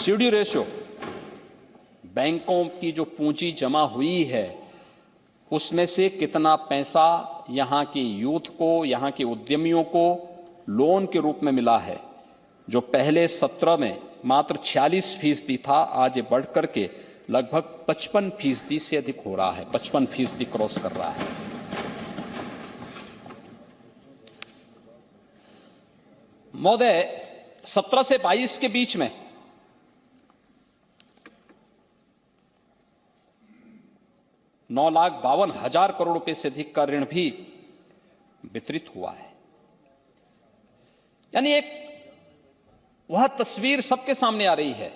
CD ratio, बैंकों की जो पूंजी जमा हुई है उसमें से कितना पैसा यहां की यूथ को, यहां के उद्यमियों को लोन के रूप में मिला है, जो पहले सत्र में मात्र 46% था, आज ये बढ़ करके लगभग 55% से अधिक हो रहा है, 55% क्रॉस कर रहा है। महोदय, 17 से 22 के बीच में 9,52,000 करोड़ रुपए से अधिक का ऋण भी वितरित हुआ है। यानी एक वह तस्वीर सबके सामने आ रही है,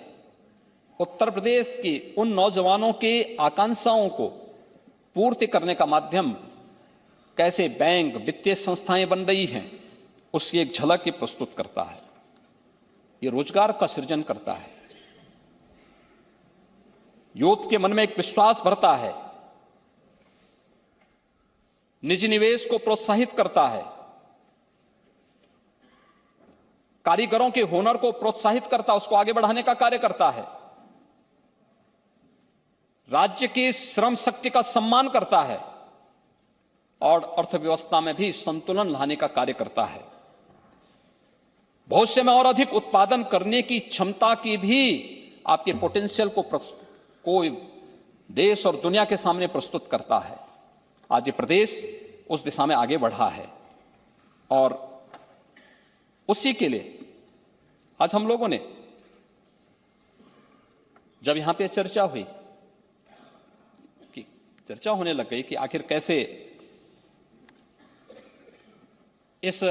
उत्तर प्रदेश की उन नौजवानों के आकांक्षाओं को पूर्ति करने का माध्यम कैसे बैंक, वित्तीय संस्थाएं बन रही हैं, उसकी एक झलक ये प्रस्तुत करता है। ये रोजगार का सृजन करता है, यूथ के मन में एक विश्वास भरता है, निजी निवेश को प्रोत्साहित करता है, कारीगरों के हुनर को प्रोत्साहित करता है, उसको आगे बढ़ाने का कार्य करता है, राज्य की श्रम शक्ति का सम्मान करता है और अर्थव्यवस्था में भी संतुलन लाने का कार्य करता है। भविष्य में और अधिक उत्पादन करने की क्षमता की भी आपके पोटेंशियल को देश और दुनिया के सामने प्रस्तुत करता है। आज ये प्रदेश उस दिशा में आगे बढ़ा है और उसी के लिए आज हम लोगों ने, जब यहां पे चर्चा हुई, चर्चा होने लग गई कि आखिर कैसे इस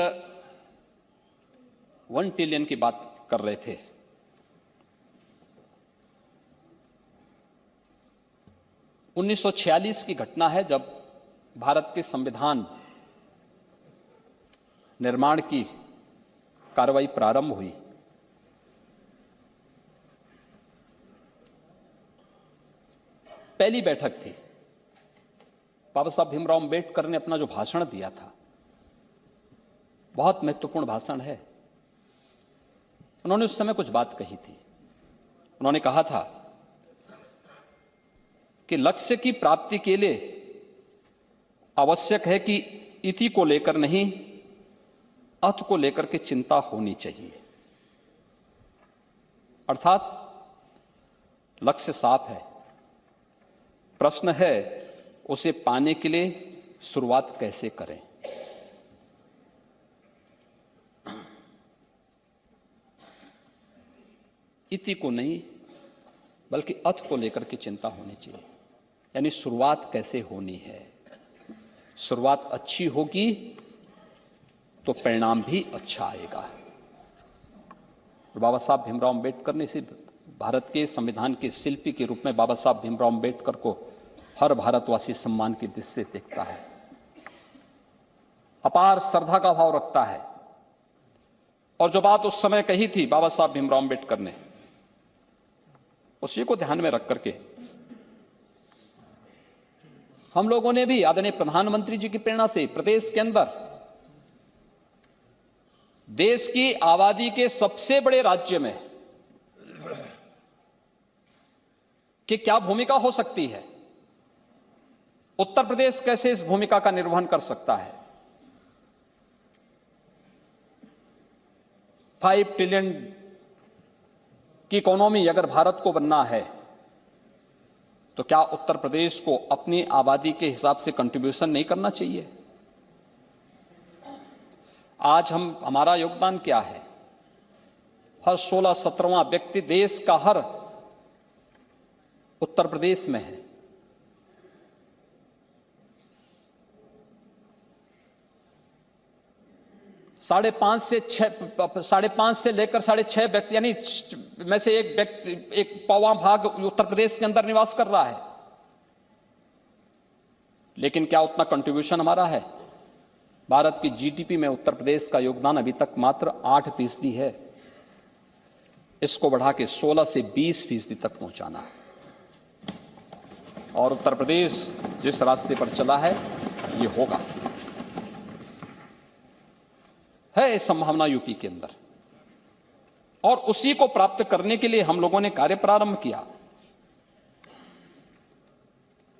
1 ट्रिलियन की बात कर रहे थे। उन्नीस 1946 की घटना है, जब भारत के संविधान निर्माण की कार्रवाई प्रारंभ हुई। पहली बैठक थी, बाबा साहब भीमराव अंबेडकर ने अपना जो भाषण दिया था, बहुत महत्वपूर्ण भाषण है। उन्होंने उस समय कुछ बात कही थी। उन्होंने कहा था कि लक्ष्य की प्राप्ति के लिए आवश्यक है कि इति को लेकर नहीं, अथ को लेकर के चिंता होनी चाहिए। अर्थात लक्ष्य साफ है, प्रश्न है उसे पाने के लिए शुरुआत कैसे करें। इति को नहीं बल्कि अथ को लेकर के चिंता होनी चाहिए, यानी शुरुआत कैसे होनी है। शुरुआत अच्छी होगी तो परिणाम भी अच्छा आएगा। बाबा साहब भीमराव अंबेडकर ने इसे भारत के संविधान के शिल्पी के रूप में बाबा साहब भीमराव अंबेडकर को हर भारतवासी सम्मान की दृष्टि से देखता है, अपार श्रद्धा का भाव रखता है। और जो बात उस समय कही थी बाबा साहब भीमराव अंबेडकर ने, उसी को ध्यान में रख करके हम लोगों ने भी आदरणीय प्रधानमंत्री जी की प्रेरणा से प्रदेश के अंदर देश की आबादी के सबसे बड़े राज्य में कि क्या भूमिका हो सकती है, उत्तर प्रदेश कैसे इस भूमिका का निर्वहन कर सकता है। 5 ट्रिलियन की इकोनॉमी अगर भारत को बनना है तो क्या उत्तर प्रदेश को अपनी आबादी के हिसाब से कंट्रीब्यूशन नहीं करना चाहिए। आज हमारा योगदान क्या है, हर 16-17वां व्यक्ति देश का हर उत्तर प्रदेश में है। साढ़े पांच से लेकर 6.5 व्यक्ति, यानी में से एक व्यक्ति, एक पौवा भाग उत्तर प्रदेश के अंदर निवास कर रहा है। लेकिन क्या उतना कंट्रीब्यूशन हमारा है। भारत की जीडीपी में उत्तर प्रदेश का योगदान अभी तक मात्र 8% है। इसको बढ़ा के 16 से 20% तक पहुंचाना है। और उत्तर प्रदेश जिस रास्ते पर चला है ये होगा, है संभावना यूपी के अंदर। और उसी को प्राप्त करने के लिए हम लोगों ने कार्य प्रारंभ किया।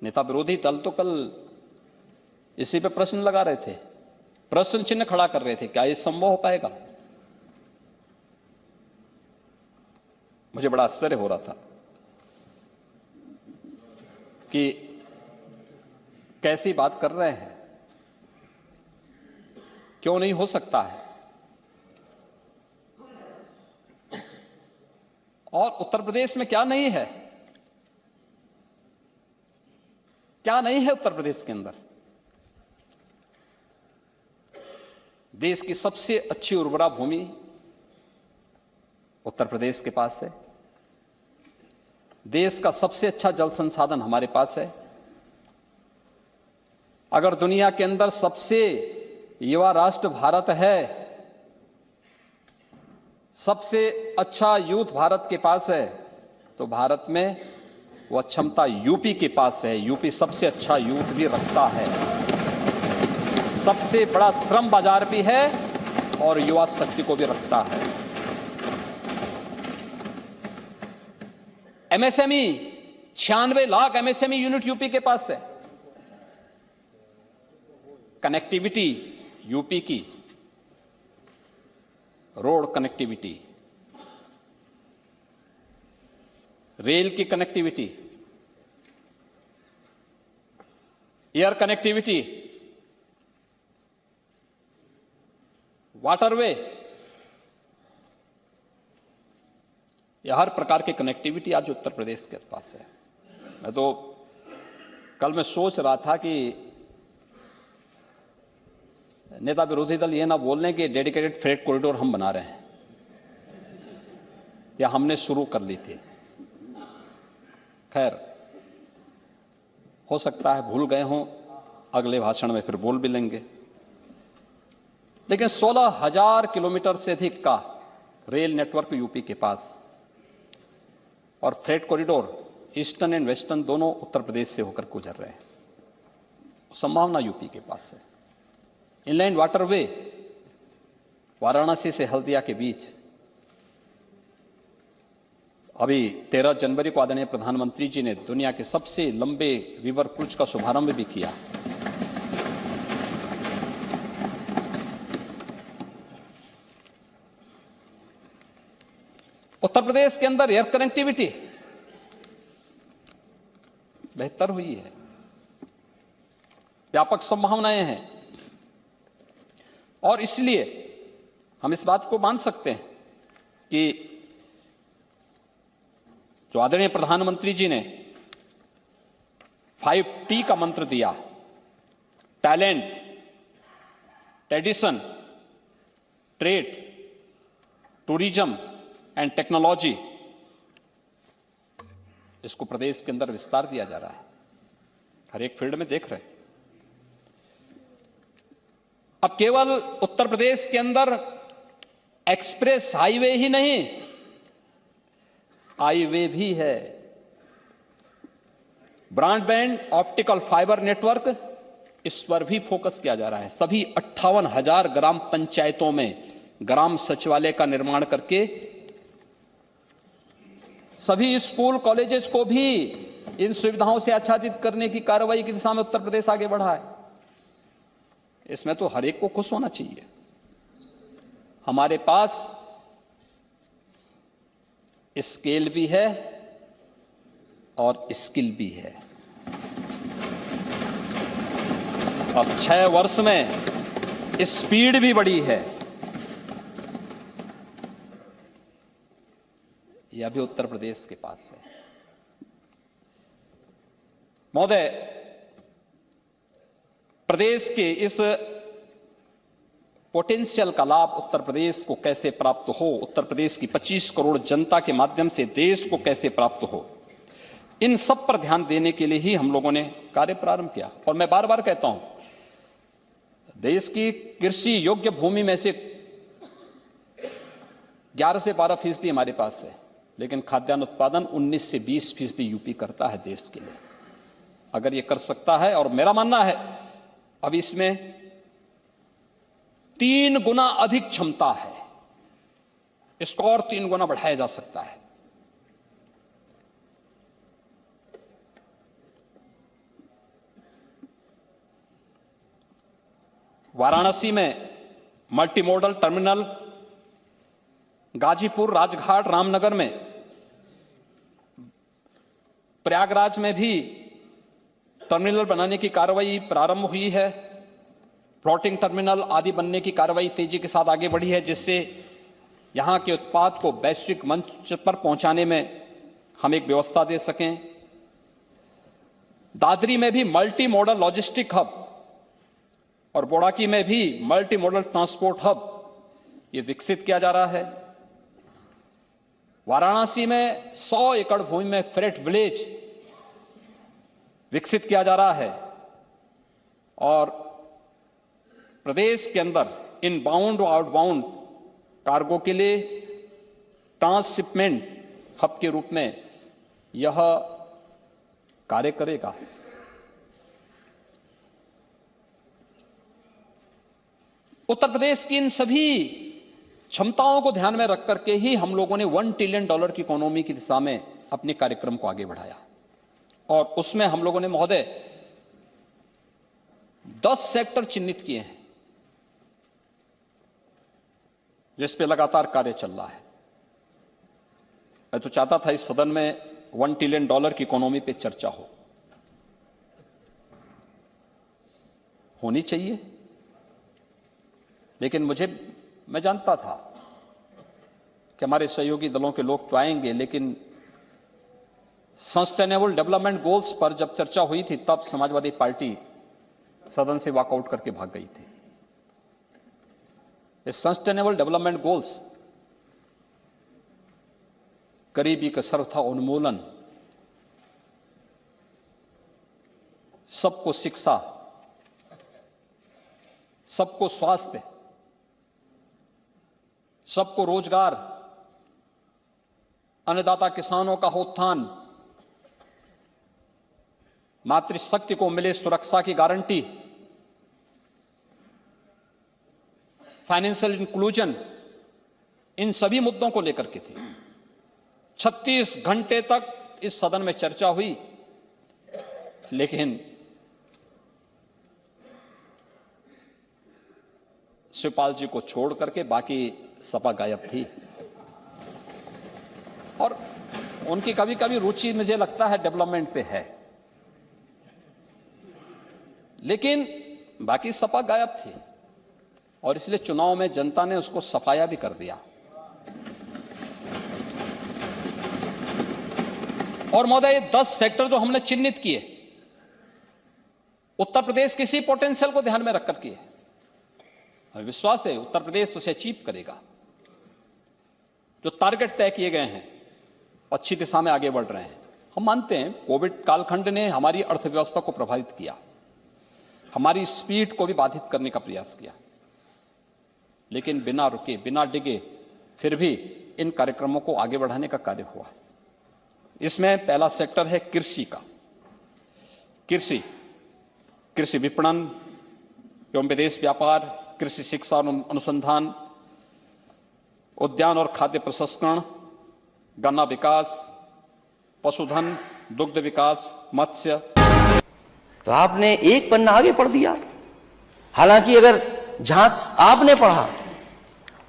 नेता विरोधी दल तो कल इसी पे प्रश्न लगा रहे थे, प्रश्न चिन्ह खड़ा कर रहे थे, क्या यह संभव हो पाएगा? मुझे बड़ा आश्चर्य हो रहा था कि कैसी बात कर रहे हैं, क्यों नहीं हो सकता है? और उत्तर प्रदेश में क्या नहीं है? क्या नहीं है उत्तर प्रदेश के अंदर? देश की सबसे अच्छी उर्वरा भूमि उत्तर प्रदेश के पास है। देश का सबसे अच्छा जल संसाधन हमारे पास है। अगर दुनिया के अंदर सबसे युवा राष्ट्र भारत है, सबसे अच्छा यूथ भारत के पास है, तो भारत में वह क्षमता यूपी के पास है। यूपी सबसे अच्छा यूथ भी रखता है, सबसे बड़ा श्रम बाजार भी है और युवा शक्ति को भी रखता है। MSME 96 lakh MSME unit UP के पास है। कनेक्टिविटी यूपी की, रोड कनेक्टिविटी, रेल की कनेक्टिविटी, एयर कनेक्टिविटी, वाटरवे, यह हर प्रकार की कनेक्टिविटी आज उत्तर प्रदेश के पास है। मैं तो कल मैं सोच रहा था कि नेता विरोधी दल ये ना बोल लें कि डेडिकेटेड फ्रेट कॉरिडोर हम बना रहे हैं या हमने शुरू कर ली थी। खैर, हो सकता है भूल गए हों, अगले भाषण में फिर बोल भी लेंगे। लेकिन 16,000 किलोमीटर से अधिक का रेल नेटवर्क यूपी के पास और freight corridor eastern and western दोनों उत्तर प्रदेश से होकर गुजर रहे हैं। संभावना यूपी के पास है। इनलैंड वाटरवे वाराणसी से हल्दिया के बीच, अभी 13 जनवरी को आदरणीय प्रधानमंत्री जी ने दुनिया के सबसे लंबे रिवर क्रूज का शुभारंभ भी किया। उत्तर प्रदेश के अंदर एयर कनेक्टिविटी बेहतर हुई है, व्यापक संभावनाएं हैं और इसलिए हम इस बात को मान सकते हैं कि जो आदरणीय प्रधानमंत्री जी ने 5T का मंत्र दिया, talent, tradition, trade, tourism and technology, इसको प्रदेश के अंदर विस्तार दिया जा रहा है। हर एक फील्ड में देख रहे हैं। अब केवल उत्तर प्रदेश के अंदर एक्सप्रेस हाईवे ही नहीं, हाईवे भी है। ब्रॉडबैंड ऑप्टिकल फाइबर नेटवर्क, इस पर भी फोकस किया जा रहा है। सभी 58,000 ग्राम पंचायतों में ग्राम सचिवालय का निर्माण करके सभी स्कूल कॉलेजेस को भी इन सुविधाओं से आच्छादित करने की कार्रवाई की दिशा में उत्तर प्रदेश आगे बढ़ा है। इसमें तो हर एक को खुश होना चाहिए। हमारे पास स्केल भी है और स्किल भी है। अब 6 वर्ष में स्पीड भी बढ़ी है। यह भी उत्तर प्रदेश के पास है। महोदय, प्रदेश के इस पोटेंशियल का लाभ उत्तर प्रदेश को कैसे प्राप्त हो, उत्तर प्रदेश की 25 करोड़ जनता के माध्यम से देश को कैसे प्राप्त हो, इन सब पर ध्यान देने के लिए ही हम लोगों ने कार्य प्रारंभ किया। और मैं बार बार कहता हूं, देश की कृषि योग्य भूमि में से 11 से 12% हमारे पास है, लेकिन खाद्यान्न उत्पादन 19 से 20% यूपी करता है देश के लिए। अगर ये कर सकता है, और मेरा मानना है अब इसमें 3 गुना अधिक क्षमता है, इसको और 3 गुना बढ़ाया जा सकता है। वाराणसी में multi modal terminal, Ghazipur, Rajghat, Ramnagar में, प्रयागराज में भी टर्मिनल बनाने की कार्रवाई प्रारंभ हुई है। फ्लोटिंग टर्मिनल आदि बनने की कार्रवाई तेजी के साथ आगे बढ़ी है, जिससे यहां के उत्पाद को वैश्विक मंच पर पहुंचाने में हम एक व्यवस्था दे सकें। दादरी में भी मल्टी मॉडल लॉजिस्टिक हब और बोड़ाकी में भी मल्टी मॉडल ट्रांसपोर्ट हब ये विकसित किया जा रहा है। वाराणसी में 100 एकड़ भूमि में फ्रेट विलेज विकसित किया जा रहा है और प्रदेश के अंदर इनबाउंड और आउटबाउंड कार्गो के लिए ट्रांसशिपमेंट हब के रूप में यह कार्य करेगा। उत्तर प्रदेश की इन सभी क्षमताओं को ध्यान में रख करके ही हम लोगों ने $1 ट्रिलियन की इकोनॉमी की दिशा में अपने कार्यक्रम को आगे बढ़ाया और उसमें हम लोगों ने महोदय 10 सेक्टर चिन्हित किए हैं जिस पे लगातार कार्य चल रहा है। मैं तो चाहता था इस सदन में $1 ट्रिलियन की इकोनॉमी पे चर्चा होनी चाहिए, लेकिन मैं जानता था कि हमारे सहयोगी दलों के लोग तो आएंगे, लेकिन सस्टेनेबल डेवलपमेंट गोल्स पर जब चर्चा हुई थी तब समाजवादी पार्टी सदन से वॉकआउट करके भाग गई थी। ये सस्टेनेबल डेवलपमेंट गोल्स, गरीबी का सर्वथा उन्मूलन, सबको शिक्षा, सबको स्वास्थ्य, सबको रोजगार, अन्नदाता किसानों का उत्थान, मातृशक्ति को मिले सुरक्षा की गारंटी, फाइनेंशियल इंक्लूजन, इन सभी मुद्दों को लेकर के थी। 36 घंटे तक इस सदन में चर्चा हुई, लेकिन शिवपाल जी को छोड़ करके बाकी सपा गायब थी और उनकी कभी कभी रुचि मुझे लगता है डेवलपमेंट पे है, लेकिन बाकी सपा गायब थी और इसलिए चुनाव में जनता ने उसको सफाया भी कर दिया। और महोदय, ये 10 सेक्टर जो हमने चिन्हित किए, उत्तर प्रदेश किसी पोटेंशियल को ध्यान में रखकर किए। हमें विश्वास है उत्तर प्रदेश उसे अचीव करेगा। जो टारगेट तय किए गए हैं अच्छी दिशा में आगे बढ़ रहे हैं। हम मानते हैं कोविड कालखंड ने हमारी अर्थव्यवस्था को प्रभावित किया, हमारी स्पीड को भी बाधित करने का प्रयास किया, लेकिन बिना रुके, बिना डिगे फिर भी इन कार्यक्रमों को आगे बढ़ाने का कार्य हुआ। इसमें पहला सेक्टर है कृषि का। कृषि विपणन एवं विदेश व्यापार, कृषि शिक्षा और अनुसंधान, उद्यान और खाद्य प्रसंस्करण, गन्ना विकास, पशुधन, दुग्ध विकास, मत्स्य। तो आपने एक पन्ना आगे पढ़ दिया। हालांकि अगर जहां आपने पढ़ा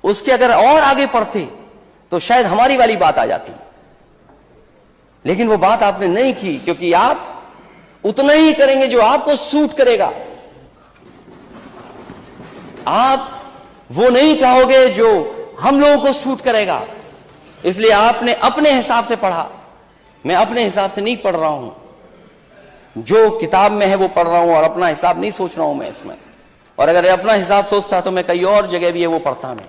उसके अगर और आगे पढ़ते तो शायद हमारी वाली बात आ जाती, लेकिन वो बात आपने नहीं की, क्योंकि आप उतना ही करेंगे जो आपको सूट करेगा। आप वो नहीं कहोगे जो हम लोगों को सूट करेगा। इसलिए आपने अपने हिसाब से पढ़ा। मैं अपने हिसाब से नहीं पढ़ रहा हूं, जो किताब में है वो पढ़ रहा हूं और अपना हिसाब नहीं सोच रहा हूं मैं इसमें। और अगर अपना हिसाब सोचता तो मैं कई और जगह भी है वो पढ़ता। मैं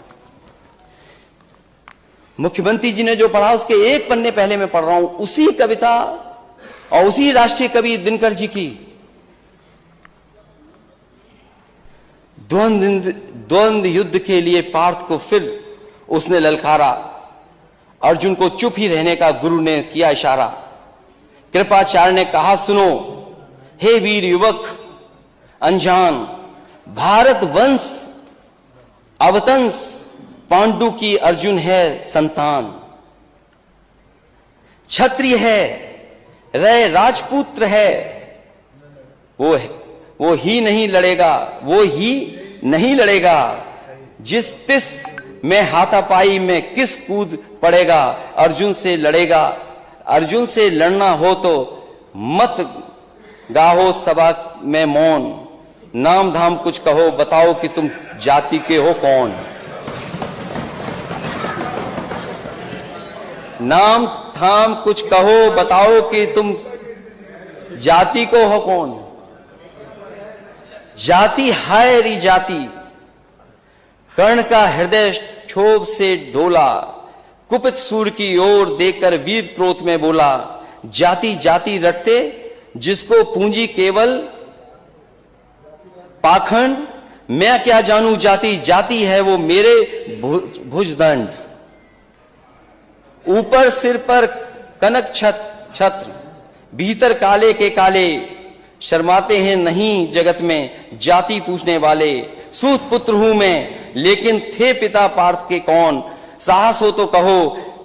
मुख्यमंत्री जी ने जो पढ़ा उसके एक पन्ने पहले मैं पढ़ रहा हूं, उसी कविता और उसी राष्ट्रीय कवि दिनकर जी की द्वंद्व युद्ध के लिए पार्थ को फिर उसने ललकारा, अर्जुन को चुप ही रहने का गुरु ने किया इशारा। कृपाचार्य ने कहा सुनो हे वीर युवक अनजान, भारत वंश अवतंस पांडु की अर्जुन है संतान, क्षत्रिय है रे राजपुत्र है, वो ही नहीं लड़ेगा, वो ही नहीं लड़ेगा, जिस तिस में हाथापाई में किस कूद पड़ेगा, अर्जुन से लड़ेगा। अर्जुन से लड़ना हो तो मत गाहो सभा में मौन, नाम धाम कुछ कहो बताओ कि तुम जाति के हो कौन। नाम धाम कुछ कहो बताओ कि तुम जाति को हो कौन। जाति हाय री जाति, कर्ण का हृदय क्षोभ से डोला, कुपित सूर की ओर देखकर वीर क्रोध में बोला, जाति जाति रटते जिसको पूंजी केवल पाखंड, मैं क्या जानू जाति, जाति है वो मेरे भुजदंड। ऊपर सिर पर कनक छत्र, भीतर काले के काले, शर्माते हैं नहीं जगत में जाति पूछने वाले। सूत पुत्र हूं मैं लेकिन थे पिता पार्थ के कौन, साहस हो तो कहो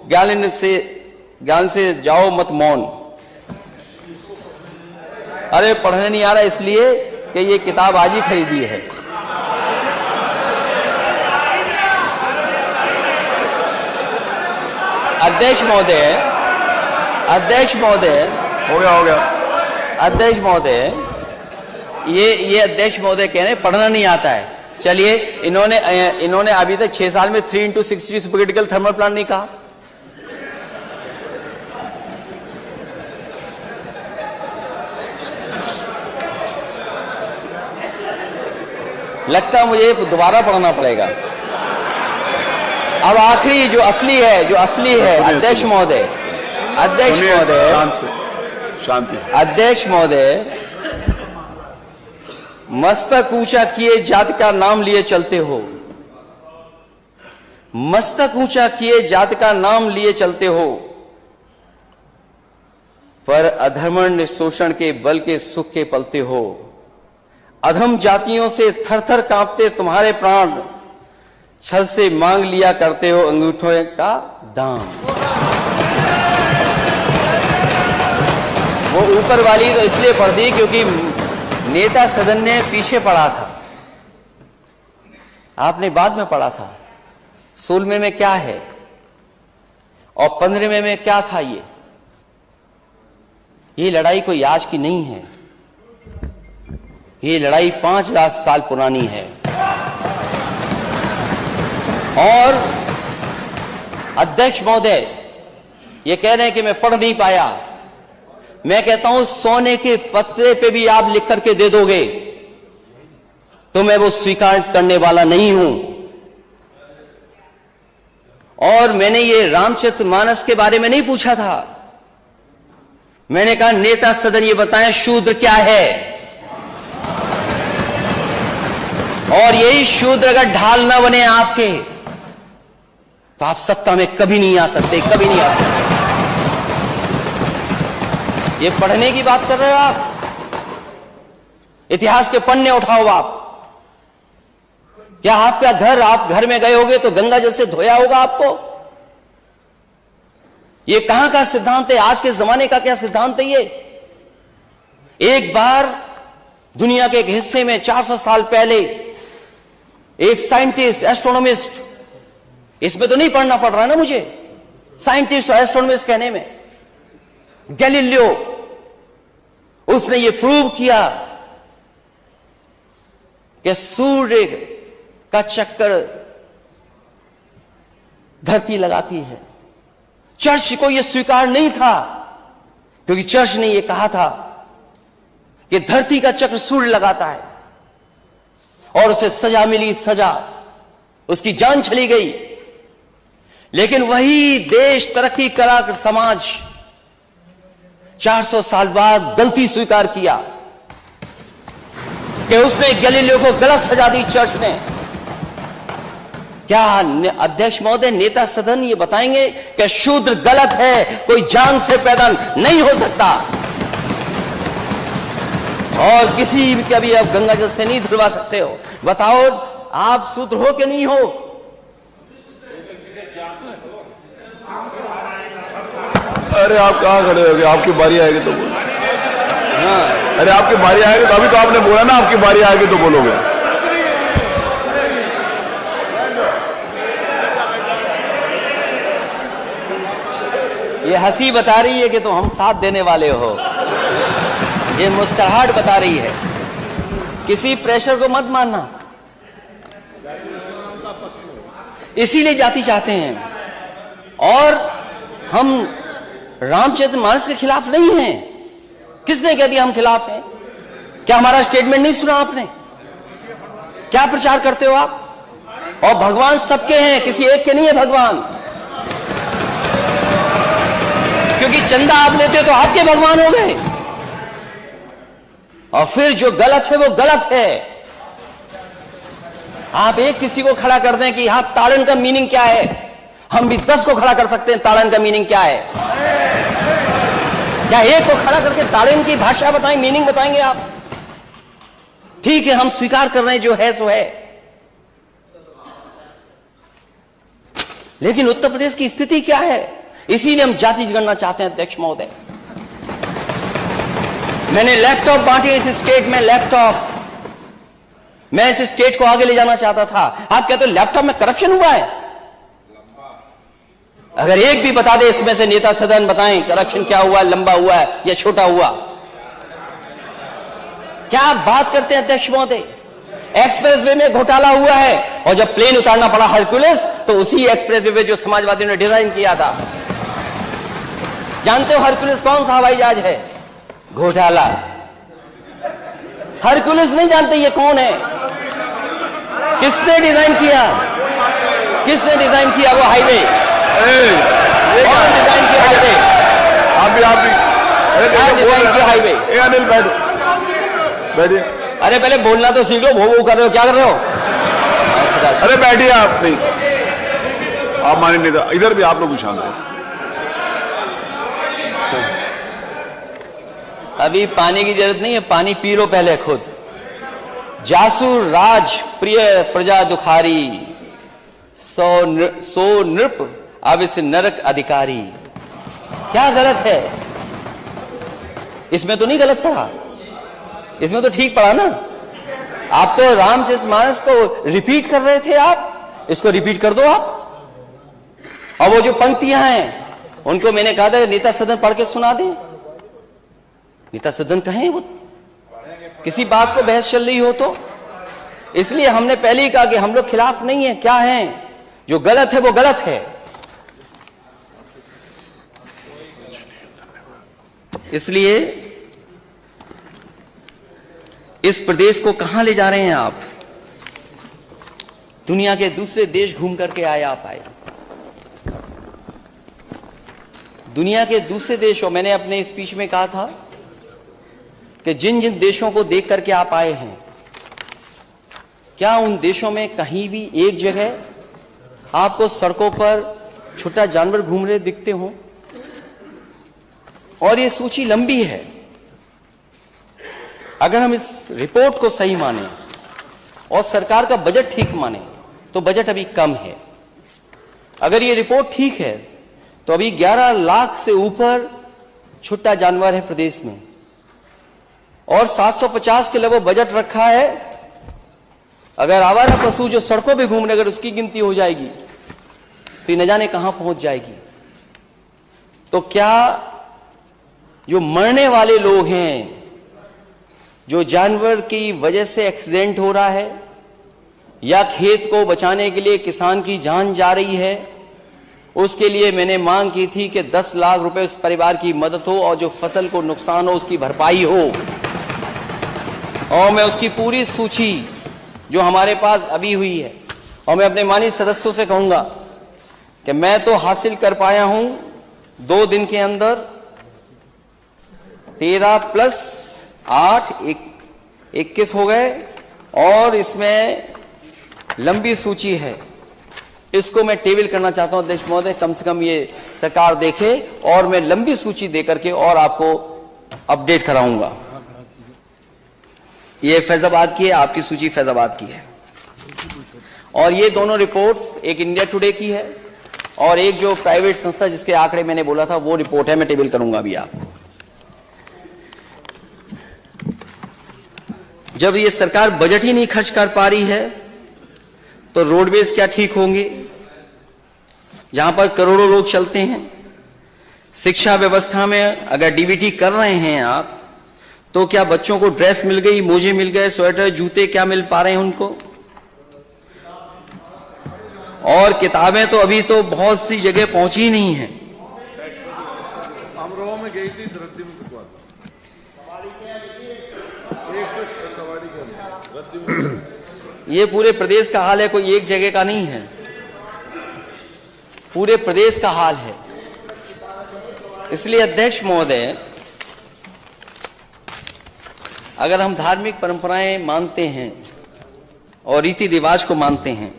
ज्ञान से जाओ मत मौन। अरे पढ़ने नहीं आ रहा इसलिए कि ये किताब आज ही खरीदी है। अध्यक्ष महोदय, अध्यक्ष महोदय, हो गया अध्यक्ष महोदय, ये अध्यक्ष महोदय कह रहे हैं पढ़ना नहीं आता है। चलिए, इन्होंने अभी तक 6 साल में 3x60 सुपरक्रिटिकल थर्मल प्लांट नहीं कहा। लगता है मुझे दोबारा पढ़ना पड़ेगा। अब आखिरी जो असली है अध्यक्ष महोदय, अध्यक्ष महोदय, शांति, अध्यक्ष महोदय, मस्तक ऊंचा किए जाति का नाम लिए चलते हो, मस्तक ऊंचा किए जाति का नाम लिए चलते हो, पर अधर्मण्य शोषण के बल के सुख के पलते हो। अधम जातियों से थर थर कांपते तुम्हारे प्राण, छल से मांग लिया करते हो अंगूठों का दाम। वो ऊपर वाली तो इसलिए पढ़ दी क्योंकि नेता सदन ने पीछे पढ़ा था, आपने बाद में पढ़ा था। 16वें में क्या है और 15वें में क्या था। ये लड़ाई कोई आज की नहीं है, ये लड़ाई 5,00,000 साल पुरानी है। और अध्यक्ष महोदय ये कह रहे हैं कि मैं पढ़ नहीं पाया। मैं कहता हूं सोने के पत्रे पे भी आप लिख करके दे दोगे तो मैं वो स्वीकार करने वाला नहीं हूं। और मैंने ये रामचरितमानस के बारे में नहीं पूछा था, मैंने कहा नेता सदन ये बताएं शूद्र क्या है। और यही शूद्र अगर ढाल ना बने आपके तो आप सत्ता में कभी नहीं आ सकते, कभी नहीं आ सकते। ये पढ़ने की बात कर रहे हो आप, इतिहास के पन्ने उठाओ आप। क्या आपका घर, आप घर में गए होगे तो गंगा जल से धोया होगा आपको? ये कहां का सिद्धांत है, आज के जमाने का क्या सिद्धांत है ये? एक बार दुनिया के एक हिस्से में 400 साल पहले एक साइंटिस्ट, एस्ट्रोनॉमिस्ट, इसमें तो नहीं पढ़ना पड़ रहा ना मुझे, साइंटिस्ट और एस्ट्रोनॉमिस्ट कहने में, गैलीलियो, उसने ये प्रूव किया कि सूर्य का चक्कर धरती लगाती है। चर्च को यह स्वीकार नहीं था क्योंकि चर्च ने यह कहा था कि धरती का चक्र सूर्य लगाता है, और उसे सजा मिली, सजा, उसकी जान चली गई। लेकिन वही देश, तरक्की करा समाज 400 साल बाद गलती स्वीकार किया कि उसने गैलीलियो को गलत सजा दी चर्च ने। क्या अध्यक्ष महोदय, नेता सदन ये बताएंगे कि शूद्र गलत है, कोई जान से पैदा नहीं हो सकता और किसी भी कभी आप गंगा जल से नहीं धुलवा सकते हो? बताओ, आप शूद्र हो कि नहीं हो? अरे आप कहाँ खड़े हो गए? आपकी बारी आएगी तो बोलो। हाँ, अरे आपकी बारी आएगी तो, अभी तो आपने बोला ना आपकी बारी आएगी तो बोलोगे। ये हंसी बता रही है कि तुम हम साथ देने वाले हो, ये मुस्कुराहट बता रही है। किसी प्रेशर को मत मानना, इसीलिए जाति चाहते हैं। और हम रामचरितमानस के खिलाफ नहीं हैं। किसने कह दिया हम खिलाफ हैं? क्या हमारा स्टेटमेंट नहीं सुना आपने? क्या प्रचार करते हो आप? और भगवान सबके हैं, किसी एक के नहीं है भगवान। क्योंकि चंदा आप लेते हो तो आपके भगवान हो गए। और फिर जो गलत है वो गलत है। आप एक किसी को खड़ा कर दें कि यहां ताड़न का मीनिंग क्या है, हम भी 10 को खड़ा कर सकते हैं ताड़न का मीनिंग क्या है। क्या एक को खड़ा करके ताड़न की भाषा बताएं, मीनिंग बताएंगे आप? ठीक है, हम स्वीकार कर रहे हैं, जो है सो है। लेकिन उत्तर प्रदेश की स्थिति क्या है? इसीलिए हम जाति जनगणना चाहते हैं अध्यक्ष महोदय। मैंने लैपटॉप बांटे इस स्टेट में, लैपटॉप। मैं इस स्टेट को आगे ले जाना चाहता था। आप कहते हो लैपटॉप में करप्शन हुआ है? अगर एक भी बता दे इसमें से नेता सदन, बताएं करप्शन क्या हुआ है, लंबा हुआ है या छोटा हुआ? क्या आप बात करते हैं अध्यक्ष महोदय? एक्सप्रेसवे में घोटाला हुआ है, और जब प्लेन उतारना पड़ा हरकुलिस, तो उसी एक्सप्रेसवे पे जो समाजवादियों ने डिजाइन किया था। जानते हो हरकुलिस कौन सा हवाई जहाज है? घोटाला। हरकुलिस नहीं जानते ये कौन है? किसने डिजाइन किया? किसने डिजाइन किया वो हाईवे? कौन डिजाइन किया हाईवे? आप भी कौन डिजाइन किया हाईवे? अनिल बैठिए। अरे पहले बोलना तो सीख लो, भो कर रहे हो, क्या कर रहे हो? अरे बैठिए आप। नहीं, आप माने नहीं था। इधर भी आप लोग भी शांत रहो। अभी पानी की जरूरत नहीं है, पानी पी लो पहले खुद। जासु राज प्रिय प्रजा दुखारी, सो नृप अब इस नरक अधिकारी। क्या गलत है इसमें? तो नहीं गलत पढ़ा, इसमें तो ठीक पढ़ा ना। आप तो रामचरितमानस को रिपीट कर रहे थे, आप इसको रिपीट कर दो आप। और वो जो पंक्तियां हैं उनको मैंने कहा था नेता सदन पढ़ के सुना दें। नेता सदन कहें वो किसी बात को बहस चल रही हो तो। इसलिए हमने पहले ही कहा कि हम लोग खिलाफ नहीं है। क्या है? जो गलत है वो गलत है। इसलिए इस प्रदेश को कहां ले जा रहे हैं आप? दुनिया के दूसरे देश घूम करके आए आप आए। दुनिया के दूसरे देशों, मैंने अपने स्पीच में कहा था कि जिन जिन देशों को देख करके आप आए हैं, क्या उन देशों में कहीं भी एक जगह आपको सड़कों पर छोटा जानवर घूम रहे दिखते हों? और ये सूची लंबी है। अगर हम इस रिपोर्ट को सही माने और सरकार का बजट ठीक माने तो बजट अभी कम है। अगर ये रिपोर्ट ठीक है तो अभी 11 लाख से ऊपर छुट्टा जानवर है प्रदेश में, और 750 के लिए बजट रखा है। अगर आवारा पशु जो सड़कों पे घूमने, अगर उसकी गिनती हो जाएगी तो ये न जाने कहां पहुंच जाएगी। तो क्या जो मरने वाले लोग हैं, जो जानवर की वजह से एक्सीडेंट हो रहा है, या खेत को बचाने के लिए किसान की जान जा रही है, उसके लिए मैंने मांग की थी कि 10 लाख रुपए उस परिवार की मदद हो, और जो फसल को नुकसान हो उसकी भरपाई हो। और मैं उसकी पूरी सूची जो हमारे पास अभी हुई है, और मैं अपने माननीय सदस्यों से कहूंगा कि मैं तो हासिल कर पाया हूं 2 दिन के अंदर 13 + 8 21 हो गए, और इसमें लंबी सूची है। इसको मैं टेबल करना चाहता हूं अध्यक्ष महोदय, कम से कम ये सरकार देखे, और मैं लंबी सूची देकर के और आपको अपडेट कराऊंगा। ये फैजाबाद की है, आपकी सूची फैजाबाद की है। और ये दोनों रिपोर्ट्स, एक इंडिया टुडे की है और एक जो प्राइवेट संस्था जिसके आंकड़े मैंने बोला था वो रिपोर्ट है, मैं टेबल करूंगा अभी आपको। जब ये सरकार बजट ही नहीं खर्च कर पा रही है तो रोडवेज क्या ठीक होंगे जहां पर करोड़ों लोग चलते हैं। शिक्षा व्यवस्था में अगर डीबीटी कर रहे हैं आप तो क्या बच्चों को ड्रेस मिल गई, मोजे मिल गए, स्वेटर जूते क्या मिल पा रहे हैं उनको? और किताबें तो अभी तो बहुत सी जगह पहुंची ही नहीं है। में गई थी ये पूरे प्रदेश का हाल है, कोई एक जगह का नहीं है, पूरे प्रदेश का हाल है। इसलिए अध्यक्ष महोदय, अगर हम धार्मिक परंपराएं मानते हैं और रीति रिवाज को मानते हैं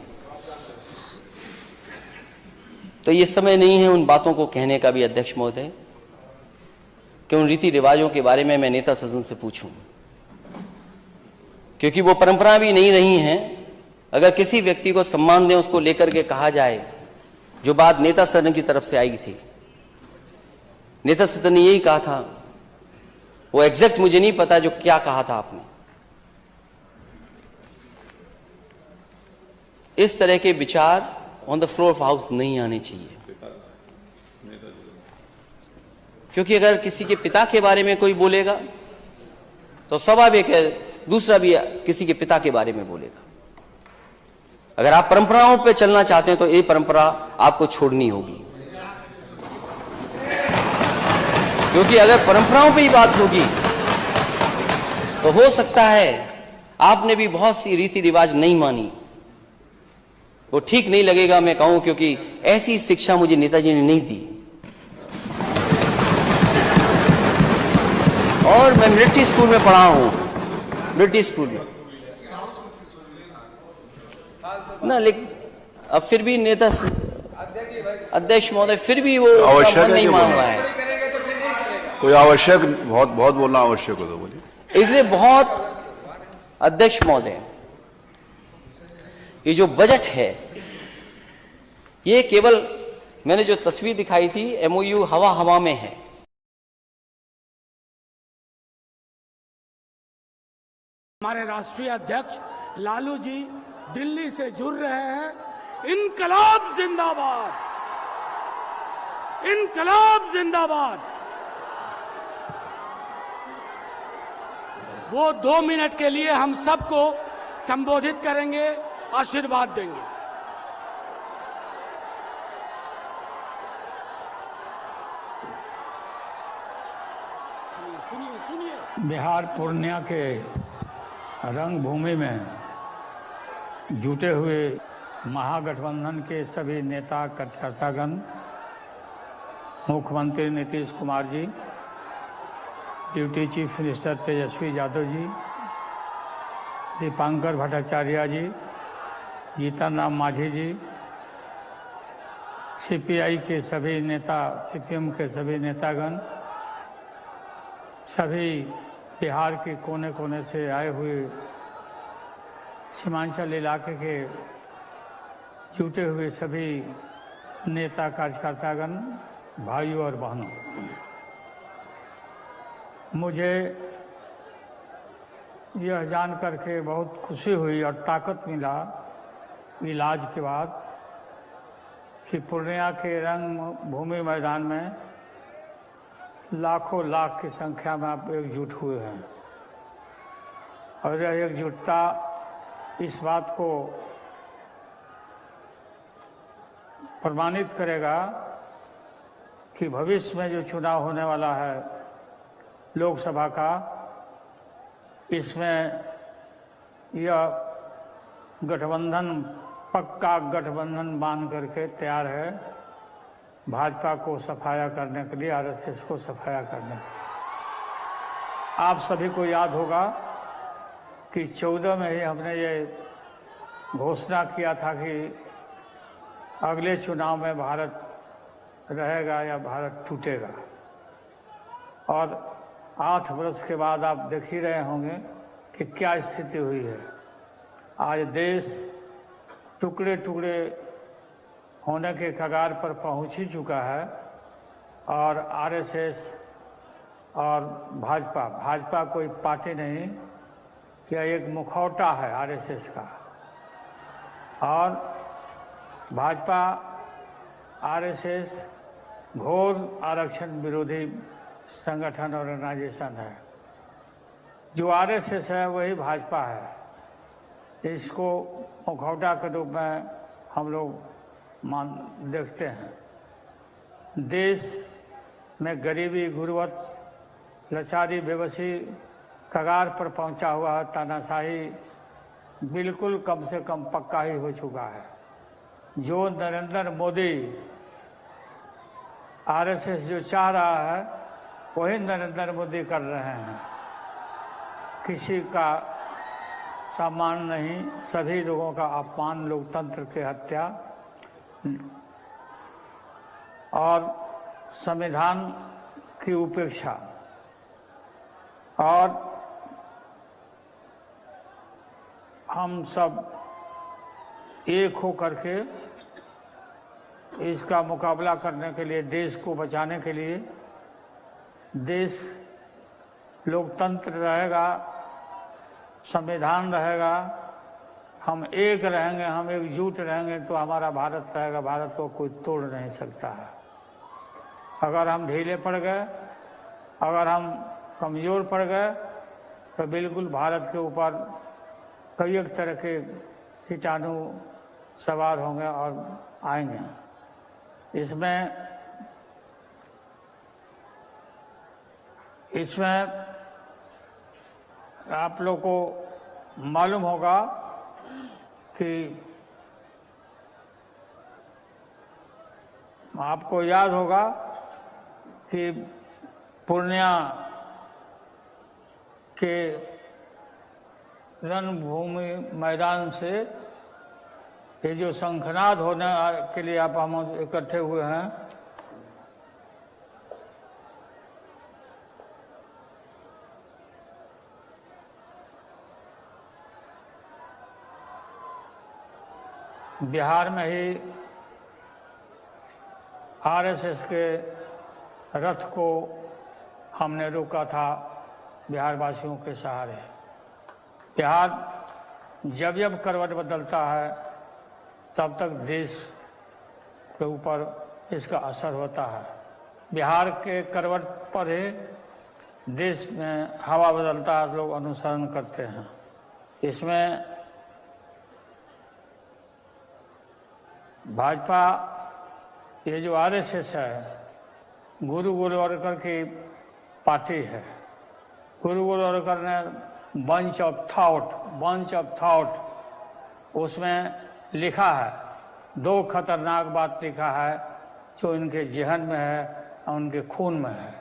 तो ये समय नहीं है उन बातों को कहने का भी अध्यक्ष महोदय कि उन रीति रिवाजों के बारे में मैं नेता सदन से पूछूं, क्योंकि वो परंपरा भी नहीं रही हैं। अगर किसी व्यक्ति को सम्मान दें, उसको लेकर के कहा जाए, जो बात नेता सदन की तरफ से आई थी, नेता सदन ने यही कहा था, वो एग्जैक्ट मुझे नहीं पता जो क्या कहा था आपने। इस तरह के विचार on the floor of house नहीं आने चाहिए, क्योंकि अगर किसी के पिता के बारे में कोई बोलेगा तो स्वाभाविक है दूसरा भी किसी के पिता के बारे में बोलेगा। अगर आप परंपराओं पे चलना चाहते हैं तो ये परंपरा आपको छोड़नी होगी, क्योंकि अगर परंपराओं पे ही बात होगी तो हो सकता है आपने भी बहुत सी रीति रिवाज नहीं मानी, वो ठीक नहीं लगेगा मैं कहूं, क्योंकि ऐसी शिक्षा मुझे नेताजी ने नहीं दी। और मैं मिलिट्री स्कूल में पढ़ा हूं, मिलिट्री स्कूल में ना, लेकिन अब फिर भी नेता अध्यक्ष महोदय फिर भी वो आवश्यक नहीं मान रहा है। कोई आवश्यक बहुत बहुत बोलना आवश्यक हो तो बोलिए। इसलिए बहुत अध्यक्ष महोदय, ये जो बजट है ये केवल मैंने जो तस्वीर दिखाई थी एमओयू हवा हवा में है। हमारे राष्ट्रीय अध्यक्ष लालू जी दिल्ली से जुड़ रहे हैं। इनकलाब जिंदाबाद, इनकलाब जिंदाबाद। वो 2 मिनट के लिए हम सबको संबोधित करेंगे, आशीर्वाद देंगे। सुनिए सुनिए। बिहार पूर्णिया के रंगभूमि में जुटे हुए महागठबंधन के सभी नेता कार्यकर्तागण, मुख्यमंत्री Nitish Kumar ji, deputy chief minister Tejashwi Yadav ji, Dipankar Bhattacharya जी, जीतन राम मांझी जी, सीपीआई के सभी नेता, सीपीएम के सभी नेतागण, सभी बिहार के कोने कोने से आए हुए सीमांचल इलाके के जुटे हुए सभी नेता कार्यकर्तागण, भाइयों और बहनों, मुझे यह जान करके बहुत खुशी हुई और ताकत मिला इलाज के बाद कि पूर्णिया के रंगभूमि मैदान में लाखों लाख की संख्या में आप एकजुट हुए हैं। और यह एकजुटता इस बात को प्रमाणित करेगा कि भविष्य में जो चुनाव होने वाला है लोकसभा का, इसमें यह गठबंधन पक्का गठबंधन बांध करके तैयार है भाजपा को सफाया करने के लिए, आरएसएस को सफाया करने के लिए। आप सभी को याद होगा कि 14 में ही हमने ये घोषणा किया था कि अगले चुनाव में भारत रहेगा या भारत टूटेगा। और 8 वर्ष के बाद आप देख ही रहे होंगे कि क्या स्थिति हुई है। आज देश टुकड़े टुकड़े होने के कगार पर पहुंच ही चुका है। और आरएसएस और भाजपा कोई पार्टी नहीं, यह एक मुखौटा है आरएसएस का। और भाजपा आरएसएस घोर आरक्षण विरोधी संगठन ऑर्गेनाइजेशन है। जो आरएसएस है वही भाजपा है। इसको मुखौटा के रूप में हम लोग देखते हैं। देश में गरीबी, गुर्बत, लाचारी, बेबसी कगार पर पहुंचा हुआ तानाशाही बिल्कुल कम से कम पक्का ही हो चुका है। जो नरेंद्र मोदी आरएसएस जो चाह रहा है वही नरेंद्र मोदी कर रहे हैं। किसी का सम्मान नहीं, सभी लोगों का अपमान, लोकतंत्र की हत्या और संविधान की उपेक्षा। और हम सब एक हो करके इसका मुकाबला करने के लिए, देश को बचाने के लिए, देश लोकतंत्र रहेगा, संविधान रहेगा, हम एक रहेंगे, हम एकजुट रहेंगे तो हमारा भारत रहेगा। भारत को कोई तोड़ नहीं सकता है। अगर हम ढीले पड़ गए, अगर हम कमज़ोर पड़ गए तो बिल्कुल भारत के ऊपर कई एक तरह के कीटाणु सवार होंगे और आएंगे। इसमें आप लोग को मालूम होगा कि आपको याद होगा कि पूर्णिया के रणभूमि मैदान से ये जो शंखनाद होने के लिए आप हम इकट्ठे हुए हैं, बिहार में ही आरएसएस के रथ को हमने रोका था बिहार वासियों के सहारे। बिहार जब जब करवट बदलता है तब तक देश के ऊपर इसका असर होता है। बिहार के करवट पर ही देश में हवा बदलता है, लोग अनुसरण करते हैं। इसमें भाजपा, ये जो आरएसएस है, गुरु गोलवलकर की पार्टी है। गुरु गोलवलकर ने बंच ऑफ थॉट उसमें लिखा है, दो खतरनाक बात लिखा है जो इनके जहन में है और उनके खून में है।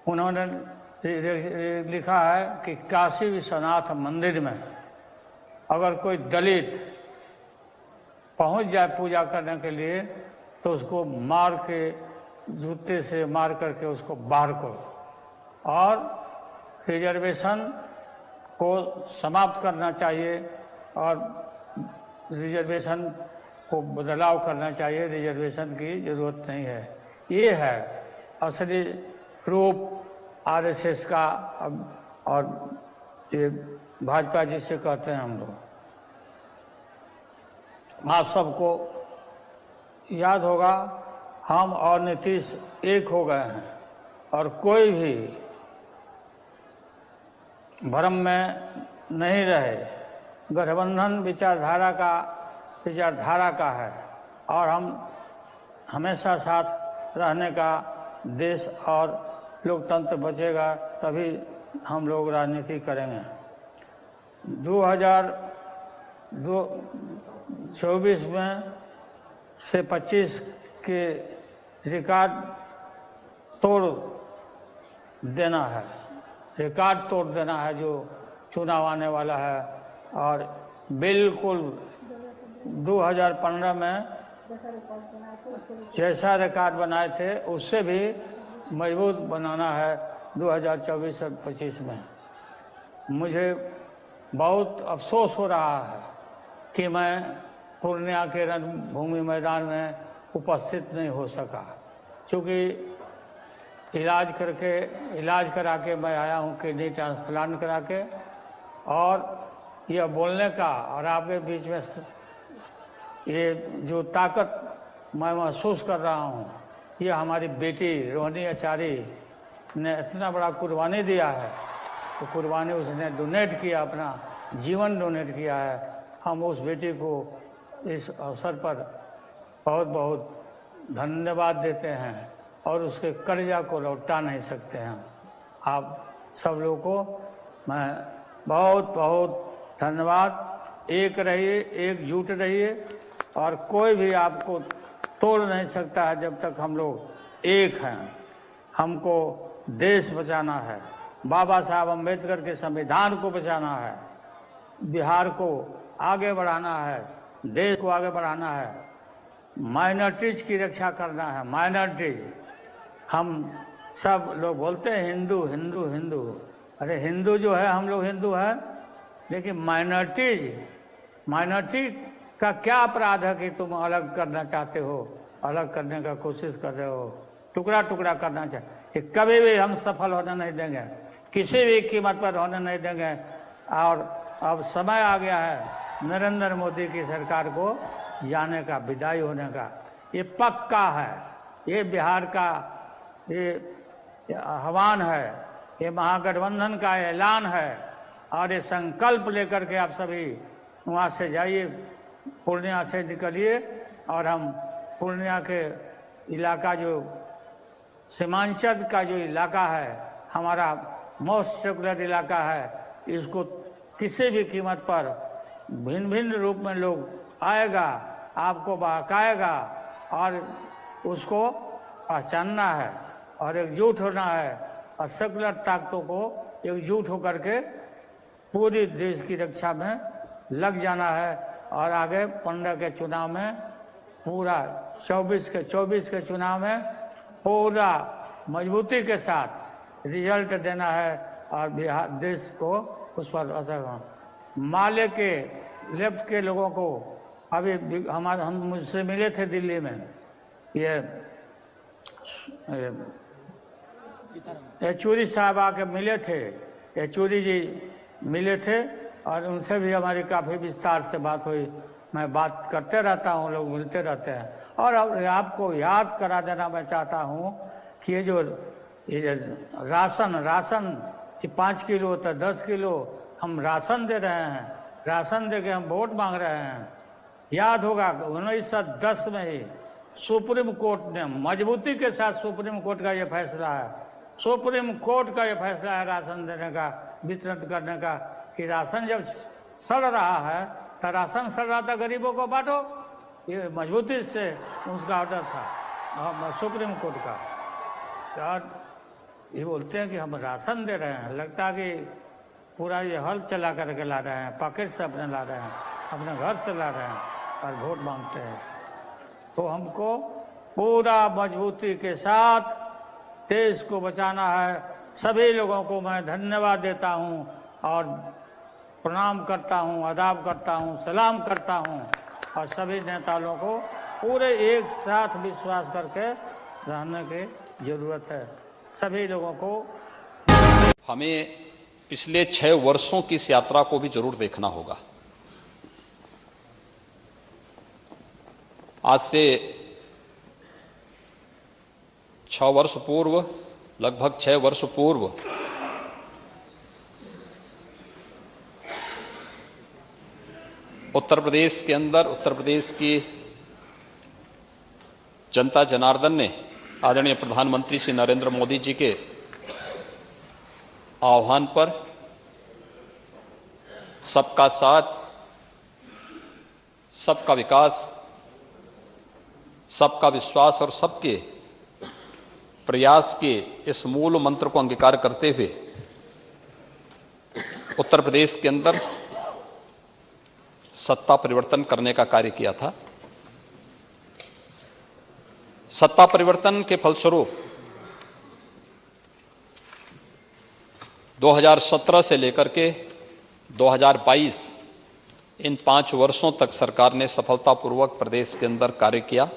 उन्होंने लिखा है कि काशी विश्वनाथ मंदिर में अगर कोई दलित पहुंच जाए पूजा करने के लिए तो उसको मार के, जूते से मार करके उसको बाहर करो और रिजर्वेशन को समाप्त करना चाहिए और रिजर्वेशन को बदलाव करना चाहिए। रिजर्वेशन की जरूरत नहीं है। ये है असली रूप आरएसएस का। और ये भाजपा जिसे कहते हैं हम लोग, आप सबको याद होगा हम और नीतीश एक हो गए हैं और कोई भी भ्रम में नहीं रहे। गठबंधन विचारधारा का है और हम हमेशा साथ रहने का, देश और लोकतंत्र बचेगा तभी हम लोग राजनीति करेंगे। 2024 में से 25 के रिकॉर्ड तोड़ देना है जो चुनाव आने वाला है। और बिल्कुल 2015 में जैसा रिकॉर्ड बनाए थे उससे भी मजबूत बनाना है 2024 और 25 में। मुझे बहुत अफसोस हो रहा है कि मैं पूर्णिया के रणभूमि मैदान में उपस्थित नहीं हो सका, क्योंकि इलाज करा के मैं आया हूँ, किडनी ट्रांसप्लांट करा के। और यह बोलने का और आपके बीच में ये जो ताकत मैं महसूस कर रहा हूँ, ये हमारी बेटी रोहिणी आचार्य ने इतना बड़ा कुर्बानी दिया है। तो कुर्बानी उसने डोनेट किया, अपना जीवन डोनेट किया है। हम उस बेटी को इस अवसर पर बहुत बहुत धन्यवाद देते हैं और उसके कर्जा को लौटा नहीं सकते हैं। आप सब लोगों को मैं बहुत बहुत धन्यवाद। एक रहिए, एकजुट रहिए, और कोई भी आपको तोड़ नहीं सकता है जब तक हम लोग एक हैं। हमको देश बचाना है, बाबा साहब अम्बेडकर के संविधान को बचाना है, बिहार को आगे बढ़ाना है, देश को आगे बढ़ाना है, माइनॉरिटीज की रक्षा करना है। माइनॉरिटीज, हम सब लोग बोलते हैं हिंदू हिंदू हिंदू, अरे हिंदू जो है हम लोग हिंदू हैं, लेकिन माइनॉरिटी का क्या अपराध है कि तुम अलग करना चाहते हो, अलग करने का कोशिश कर रहे हो, टुकड़ा टुकड़ा करना चाहते। कभी भी हम सफल होने नहीं देंगे, किसी भी कीमत पर होने नहीं देंगे। और अब समय आ गया है नरेंद्र मोदी की सरकार को जाने का, विदाई होने का। ये पक्का है, ये बिहार का ये आह्वान है, ये महागठबंधन का ऐलान है। और ये संकल्प लेकर के आप सभी वहाँ से जाइए, पूर्णिया से निकलिए, और हम पूर्णिया के इलाका जो सीमांचल का जो इलाका है, हमारा मोस्ट सेकुलर इलाका है, इसको किसी भी कीमत पर भिन्न भिन्न रूप में लोग आएगा, आपको बहकाएगा, और उसको पहचानना है और एकजुट होना है, और सेकुलर ताकतों को एकजुट होकर के पूरी देश की रक्षा में लग जाना है। और आगे 15 के चुनाव में पूरा 24 के चुनाव में पूरा मजबूती के साथ रिजल्ट देना है, और बिहार देश को उस पर असर। माले के लेफ्ट के लोगों को अभी हम मुझसे मिले थे दिल्ली में, ये येचुरी साहब आके मिले थे, येचुरी जी मिले थे, और उनसे भी हमारी काफ़ी विस्तार से बात हुई। मैं बात करते रहता हूँ, लोग मिलते रहते हैं। और अब आपको याद करा देना मैं चाहता हूँ कि ये जो राशन ये 5 किलो तो 10 किलो हम राशन दे रहे हैं, राशन दे के हम वोट मांग रहे हैं। याद होगा 1910 में ही सुप्रीम कोर्ट ने मजबूती के साथ, सुप्रीम कोर्ट का ये फैसला है, सुप्रीम कोर्ट का ये फैसला है राशन देने का, वितरण करने का, कि राशन जब सड़ रहा है तो राशन सड़ रहा था, गरीबों को बांटो। ये मजबूती से उसका ऑर्डर था सुप्रीम कोर्ट का। और ये बोलते हैं कि हम राशन दे रहे हैं, लगता है कि पूरा ये हल चला करके ला रहे हैं, पॉकेट से अपने ला रहे हैं, अपने घर से ला रहे हैं, और वोट मांगते हैं। तो हमको पूरा मजबूती के साथ देश को बचाना है। सभी लोगों को मैं धन्यवाद देता हूँ और प्रणाम करता हूँ, आदाब करता हूँ, सलाम करता हूँ, और सभी नेताओं को पूरे एक साथ विश्वास करके रहने की जरूरत है। सभी लोगों को हमें पिछले 6 वर्षों की इस यात्रा को भी जरूर देखना होगा। आज से 6 वर्ष पूर्व, लगभग 6 वर्ष पूर्व उत्तर प्रदेश के अंदर, उत्तर प्रदेश की जनता जनार्दन ने आदरणीय प्रधानमंत्री श्री नरेंद्र मोदी जी के आह्वान पर सबका साथ, सबका विकास, सबका विश्वास और सबके प्रयास के इस मूल मंत्र को अंगीकार करते हुए उत्तर प्रदेश के अंदर सत्ता परिवर्तन करने का कार्य किया था। सत्ता परिवर्तन के फलस्वरूप 2017 से लेकर के 2022 इन 5 वर्षों तक सरकार ने सफलतापूर्वक प्रदेश के अंदर कार्य किया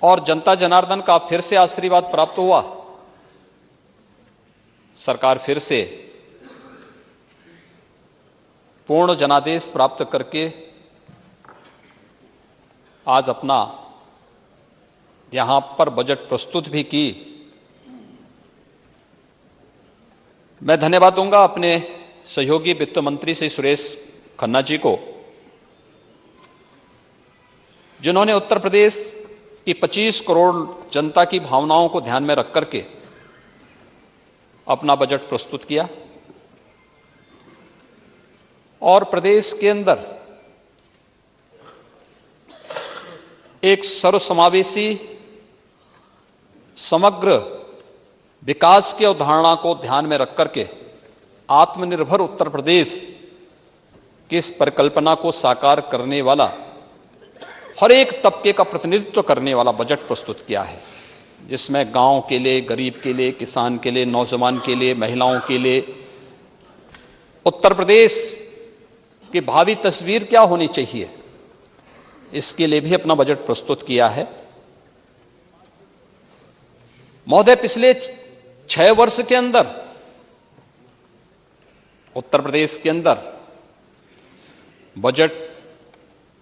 और जनता जनार्दन का फिर से आशीर्वाद प्राप्त हुआ। सरकार फिर से पूर्ण जनादेश प्राप्त करके आज अपना यहां पर बजट प्रस्तुत भी की। मैं धन्यवाद दूंगा अपने सहयोगी वित्त मंत्री श्री सुरेश खन्ना जी को, जिन्होंने उत्तर प्रदेश की 25 करोड़ जनता की भावनाओं को ध्यान में रख करके अपना बजट प्रस्तुत किया और प्रदेश के अंदर एक सर्वसमावेशी समग्र विकास की अवधारणा को ध्यान में रख करके आत्मनिर्भर उत्तर प्रदेश की इस परिकल्पना को साकार करने वाला, हर एक तबके का प्रतिनिधित्व करने वाला बजट प्रस्तुत किया है, जिसमें गांव के लिए, गरीब के लिए, किसान के लिए, नौजवान के लिए, महिलाओं के लिए, उत्तर प्रदेश की भावी तस्वीर क्या होनी चाहिए, इसके लिए भी अपना बजट प्रस्तुत किया है। महोदय, पिछले 6 वर्ष के अंदर उत्तर प्रदेश के अंदर बजट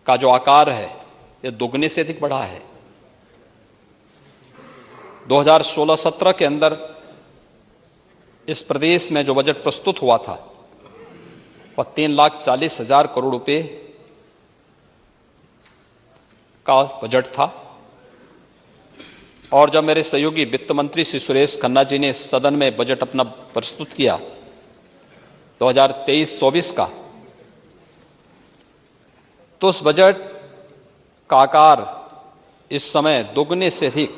का जो आकार है यह दोगुने से अधिक बढ़ा है। 2016-17 के अंदर इस प्रदेश में जो बजट प्रस्तुत हुआ था वह 3,40,000 करोड़ रुपए का बजट था और जब मेरे सहयोगी वित्त मंत्री श्री सुरेश खन्ना जी ने सदन में बजट अपना प्रस्तुत किया 2023-24 का, तो उस बजट का आकार इस समय दोगुने से अधिक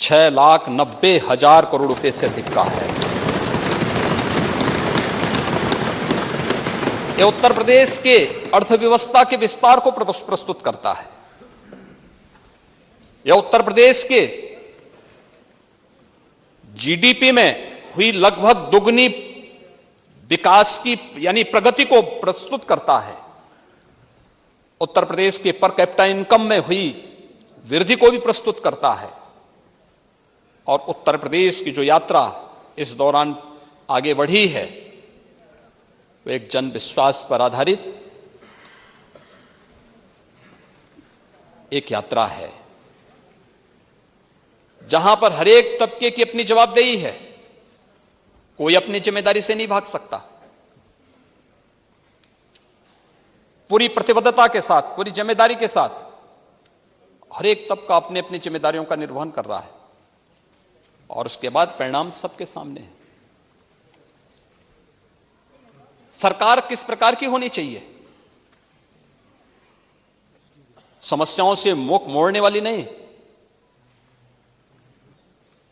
6,90,000 करोड़ रुपए से अधिक का है। यह उत्तर प्रदेश के अर्थव्यवस्था के विस्तार को प्रस्तुत करता है। यह उत्तर प्रदेश के जीडीपी में हुई लगभग दुगनी विकास की यानी प्रगति को प्रस्तुत करता है। उत्तर प्रदेश के पर कैपिटा इनकम में हुई वृद्धि को भी प्रस्तुत करता है और उत्तर प्रदेश की जो यात्रा इस दौरान आगे बढ़ी है वो एक जन विश्वास पर आधारित एक यात्रा है, जहां पर हर एक तबके की अपनी जवाबदेही है। कोई अपनी जिम्मेदारी से नहीं भाग सकता। पूरी प्रतिबद्धता के साथ, पूरी जिम्मेदारी के साथ हर एक तबका अपने अपनी जिम्मेदारियों का निर्वहन कर रहा है और उसके बाद परिणाम सबके सामने है। सरकार किस प्रकार की होनी चाहिए? समस्याओं से मुख मोड़ने वाली नहीं,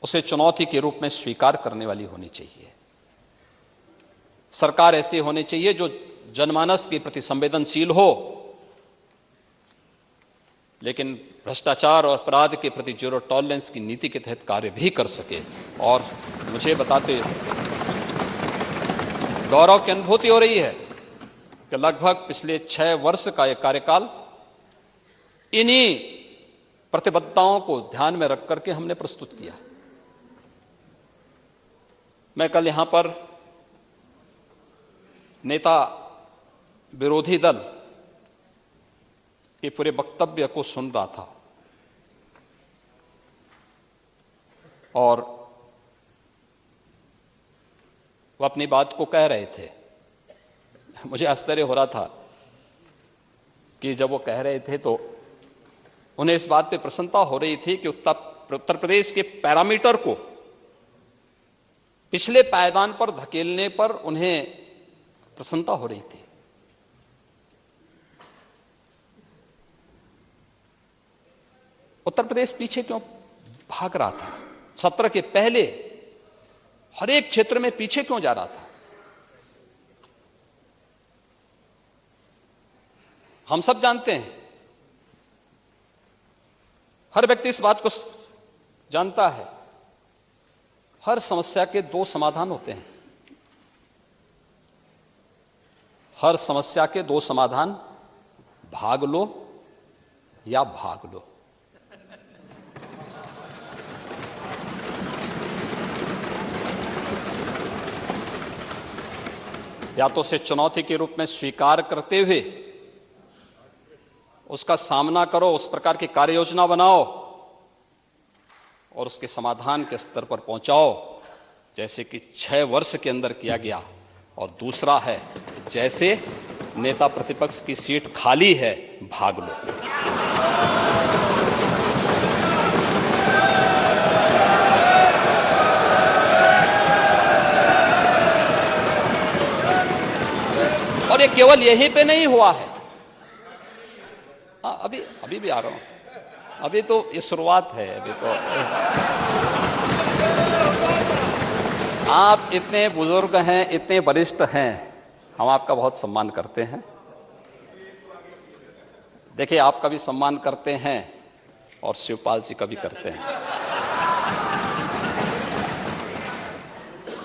उसे चुनौती के रूप में स्वीकार करने वाली होनी चाहिए। सरकार ऐसी होनी चाहिए जो जनमानस के प्रति संवेदनशील हो, लेकिन भ्रष्टाचार और अपराध के प्रति जीरो टॉलरेंस की नीति के तहत कार्य भी कर सके। और मुझे बताते गौरव की अनुभूति हो रही है कि लगभग पिछले 6 वर्ष का यह कार्यकाल इन्हीं प्रतिबद्धताओं को ध्यान में रख करके हमने प्रस्तुत किया। मैं कल यहां पर नेता विरोधी दल के पूरे वक्तव्य को सुन रहा था और वो अपनी बात को कह रहे थे। मुझे आश्चर्य हो रहा था कि जब वो कह रहे थे तो उन्हें इस बात पे प्रसन्नता हो रही थी कि उत्तर प्रदेश के पैरामीटर को पिछले पायदान पर धकेलने पर उन्हें प्रसन्नता हो रही थी। उत्तर प्रदेश पीछे क्यों भाग रहा था? सत्र के पहले हर एक क्षेत्र में पीछे क्यों जा रहा था? हम सब जानते हैं, हर व्यक्ति इस बात को जानता है, हर समस्या के 2 समाधान होते हैं। हर समस्या के दो समाधान, भाग लो या भाग लो। या तो उसे चुनौती के रूप में स्वीकार करते हुए उसका सामना करो, उस प्रकार की कार्य योजना बनाओ और उसके समाधान के स्तर पर पहुंचाओ जैसे कि 6 वर्ष के अंदर किया गया। और दूसरा है, जैसे नेता प्रतिपक्ष की सीट खाली है, भाग लो। और ये केवल यहीं पे नहीं हुआ है, अभी भी आ रहा हूं, अभी तो ये शुरुआत है। अभी तो आप इतने बुजुर्ग हैं, इतने वरिष्ठ हैं, हम आपका बहुत सम्मान करते हैं। देखिए, आपका भी सम्मान करते हैं और शिवपाल जी का भी करते हैं।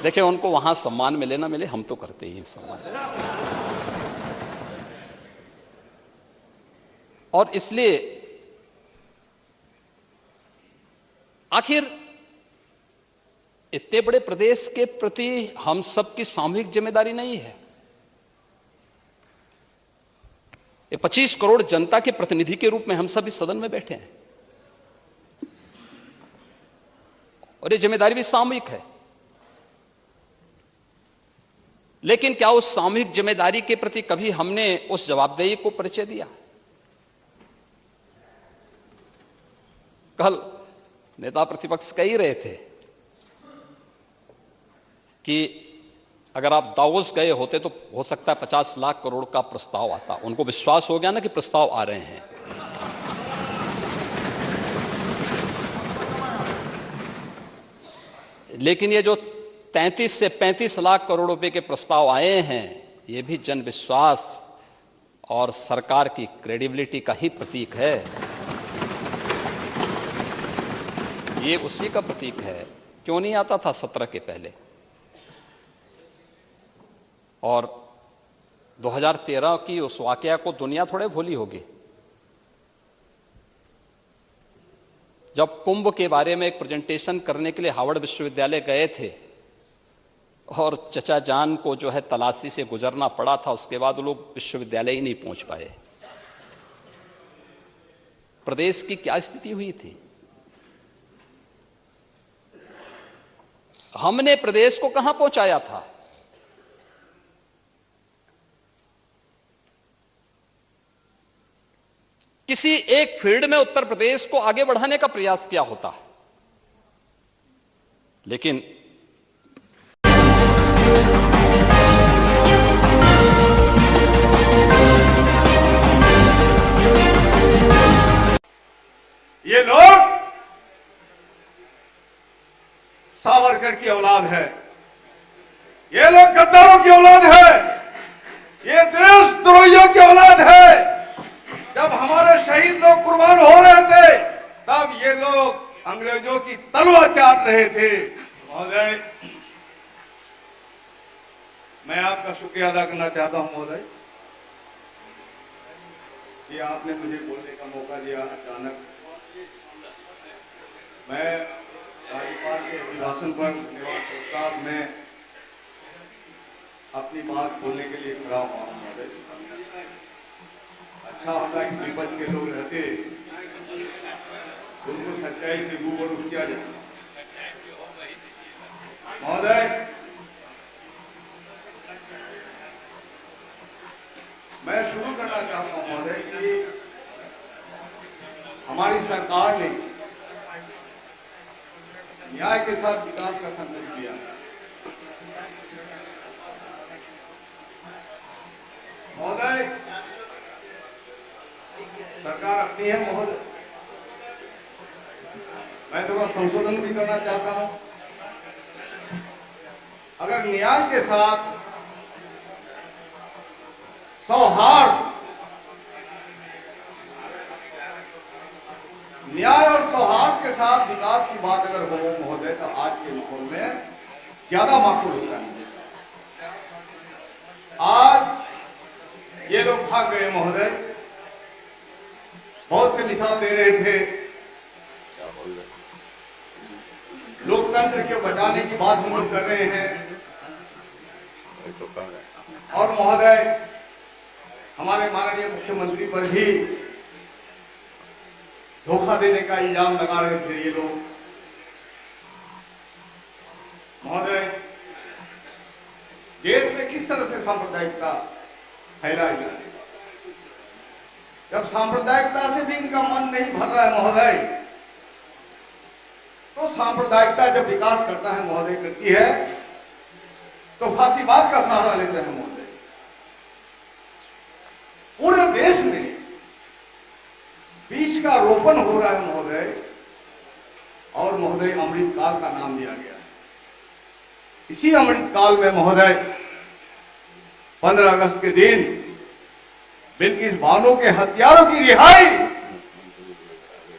देखिए, उनको वहां सम्मान मिले ना मिले, हम तो करते ही सम्मान। और इसलिए आखिर इतने बड़े प्रदेश के प्रति हम सबकी सामूहिक जिम्मेदारी नहीं है? ये 25 करोड़ जनता के प्रतिनिधि के रूप में हम सब इस सदन में बैठे हैं और ये जिम्मेदारी भी सामूहिक है। लेकिन क्या उस सामूहिक जिम्मेदारी के प्रति कभी हमने उस जवाबदेही को परिचय दिया? कल नेता प्रतिपक्ष कह ही रहे थे कि अगर आप दावोस गए होते तो हो सकता है 50 लाख करोड़ का प्रस्ताव आता। उनको विश्वास हो गया ना कि प्रस्ताव आ रहे हैं। लेकिन ये जो 33 से 35 लाख करोड़ रुपए के प्रस्ताव आए हैं, ये भी जन विश्वास और सरकार की क्रेडिबिलिटी का ही प्रतीक है। ये उसी का प्रतीक है। क्यों नहीं आता था 17 के पहले? और 2013 की उस वाकया को दुनिया थोड़े भूली होगी, जब कुंभ के बारे में एक प्रेजेंटेशन करने के लिए हार्वर्ड विश्वविद्यालय गए थे और चचा जान को जो है तलाशी से गुजरना पड़ा था। उसके बाद वो लोग विश्वविद्यालय ही नहीं पहुंच पाए। प्रदेश की क्या स्थिति हुई थी? हमने प्रदेश को कहां पहुंचाया था? किसी एक फील्ड में उत्तर प्रदेश को आगे बढ़ाने का प्रयास किया होता, लेकिन ये लोग सावरकर की औलाद है, ये लोग गद्दारों की औलाद है, ये देशद्रोहियों की औलाद है। जब हमारे शहीद लोग कुर्बान हो रहे थे, तब ये लोग अंग्रेजों की तलवार चाट रहे थे। महोदय, मैं आपका शुक्रिया अदा करना चाहता हूं महोदय कि आपने मुझे बोलने का मौका दिया। अचानक मैं राज्यपाल के अभिभाषण पर निवास प्रस्ताव में अपनी बात बोलने के लिए खड़ा हुआ हूं महोदय। अच्छा होता कि विपक्ष के लोग रहते, उनको सच्चाई से रूबरू किया जाए। महोदय, मैं शुरू करना चाहता हूं महोदय कि हमारी सरकार ने न्याय के साथ विकास का संदेश दिया। महोदय, सरकार अपनी है महोदय, मैं थोड़ा संशोधन भी करना चाहता हूं। अगर न्याय के साथ सौहार्द, न्याय और सौहार्द के साथ विकास की बात अगर हो महोदय, तो आज के माहौल में ज्यादा माकूल होता है। आज ये लोग भाग गए महोदय। बहुत से मिसाल दे रहे थे, लोकतंत्र को बचाने की बात हम लोग कर रहे हैं। और महोदय, हमारे माननीय मुख्यमंत्री पर भी धोखा देने का इल्जाम लगा रहे थे ये लोग। महोदय, देश में किस तरह से सांप्रदायिकता फैलाई जा रही है। जब सांप्रदायिकता से भी इनका मन नहीं भर रहा है महोदय, तो सांप्रदायिकता जब विकास करता है महोदय, करती है, तो फांसीवाद का सहारा लेते हैं महोदय। पूरे देश में बीज का रोपण हो रहा है महोदय, और महोदय अमृत काल का नाम दिया गया है। इसी अमृत काल में महोदय 15 अगस्त के दिन बिल्किस बानो के हत्यारों की रिहाई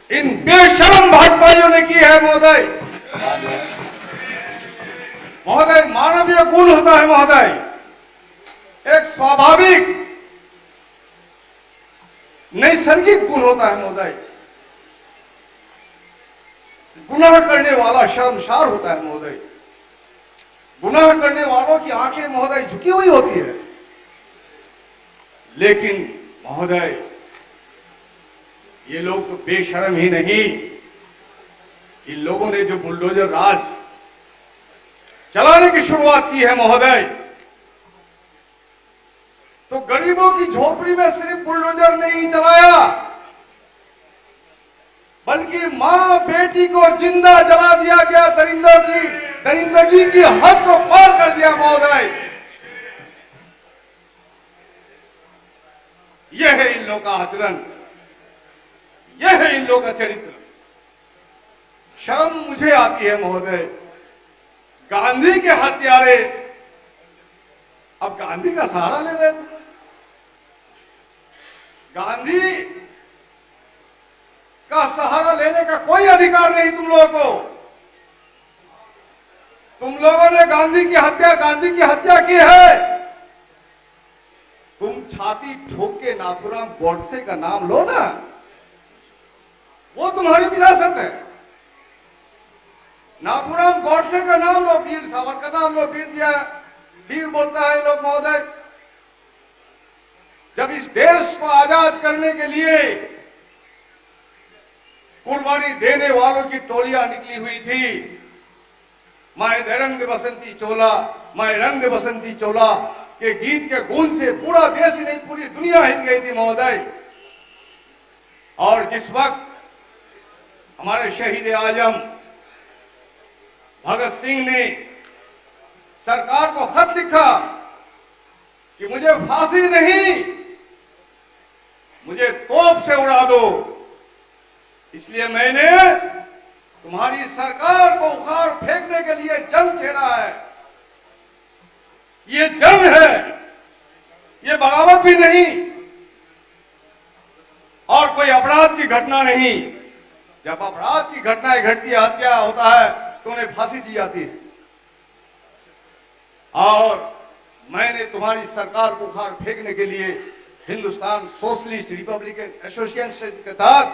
इन बेशरम भाजपाइयों ने की है महोदय। महोदय, मानवीय गुण होता है महोदय, एक स्वाभाविक नैसर्गिक गुण होता है महोदय। गुनाह करने वाला शर्मसार होता है महोदय। गुनाह करने वालों की आंखें महोदय झुकी हुई होती है। लेकिन महोदय, ये लोग तो बेशर्म ही नहीं, इन लोगों ने जो बुलडोजर राज चलाने की शुरुआत की है महोदय, तो गरीबों की झोपड़ी में सिर्फ बुलडोजर नहीं चलाया, बल्कि मां बेटी को जिंदा जला दिया गया। दरिंदगी की हद को पार कर दिया महोदय। यह है इन लोगों का आचरण, यह है इन लोगों का चरित्र। शर्म मुझे आती है महोदय। गांधी के हत्यारे अब गांधी का सहारा ले रहे थे। गांधी का सहारा लेने का कोई अधिकार नहीं तुम लोगों को। तुम लोगों ने गांधी की हत्या की है। तुम छाती ठोक के नाथुराम गोडसे का नाम लो ना, वो तुम्हारी विरासत है। नाथुराम गोडसे का नाम लो, वीर सावरकर का नाम लो, वीर बोलता है लोग महोदय। जब इस देश को आजाद करने के लिए कुर्बानी देने वालों की टोलियां निकली हुई थी, माए रंग दे बसंती चोला, माए रंग दे बसंती चोला के गीत के गूंज से पूरा देश ही नहीं पूरी दुनिया हिल गई थी महोदय। और जिस वक्त हमारे शहीद आजम भगत सिंह ने सरकार को खत लिखा कि मुझे फांसी नहीं, मुझे तोप से उड़ा दो, इसलिए मैंने तुम्हारी सरकार को उखाड़ फेंकने के लिए जंग छेड़ा है। ये जंग है, ये बगावत भी नहीं और कोई अपराध की घटना नहीं। जब अपराध की घटनाएं घटती है, हत्या होता है, तो उन्हें फांसी दी जाती है। और मैंने तुम्हारी सरकार को उखाड़ फेंकने के लिए हिंदुस्तान सोशलिस्ट रिपब्लिकन एसोसिएशन के तहत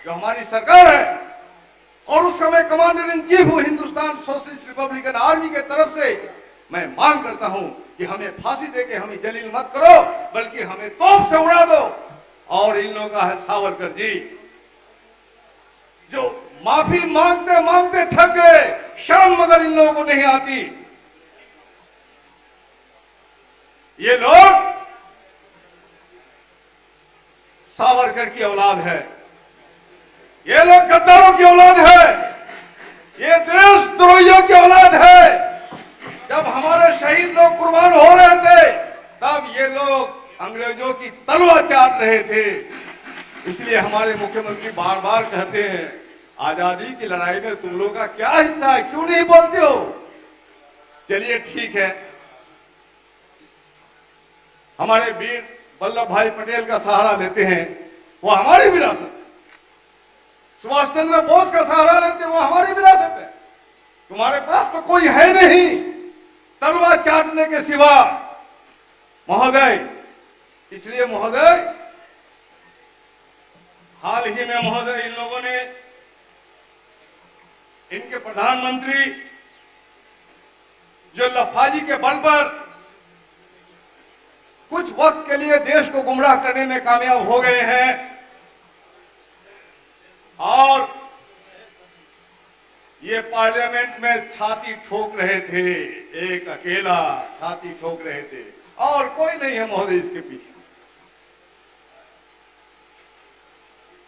जो हमारी सरकार है, और उस समय कमांडर इन चीफ हूं हिंदुस्तान सोशलिस्ट रिपब्लिकन आर्मी के तरफ से मैं मांग करता हूं कि हमें फांसी देके हमें जलील मत करो, बल्कि हमें तोप से उड़ा दो। और इन लोगों का है सावरकर जी, जो माफी मांगते मांगते थक गए। शर्म मगर इन लोगों को नहीं आती। ये लोग सावरकर की औलाद है, ये लोग गद्दारों की औलाद है, ये देशद्रोहियों की औलाद है। जब हमारे शहीद लोग कुर्बान हो रहे थे, तब ये लोग अंग्रेजों की तलवार चाट रहे थे। इसलिए हमारे मुख्यमंत्री बार बार कहते हैं, आजादी की लड़ाई में तुम लोगों का क्या हिस्सा है, क्यों नहीं बोलते हो? चलिए ठीक है, हमारे वीर वल्लभ भाई पटेल का सहारा लेते हैं, वो हमारी विरासत है। सुभाष चंद्र बोस का सहारा लेते हैं, वो हमारी विरासत है। तुम्हारे पास तो कोई है नहीं तलवार चाटने के सिवा। महोदय, इसलिए महोदय, हाल ही में महोदय इन लोगों ने, इनके प्रधानमंत्री जो लफाजी के बल पर कुछ वक्त के लिए देश को गुमराह करने में कामयाब हो गए हैं और ये पार्लियामेंट में छाती ठोक रहे थे, एक अकेला छाती ठोक रहे थे और कोई नहीं है महोदय इसके पीछे।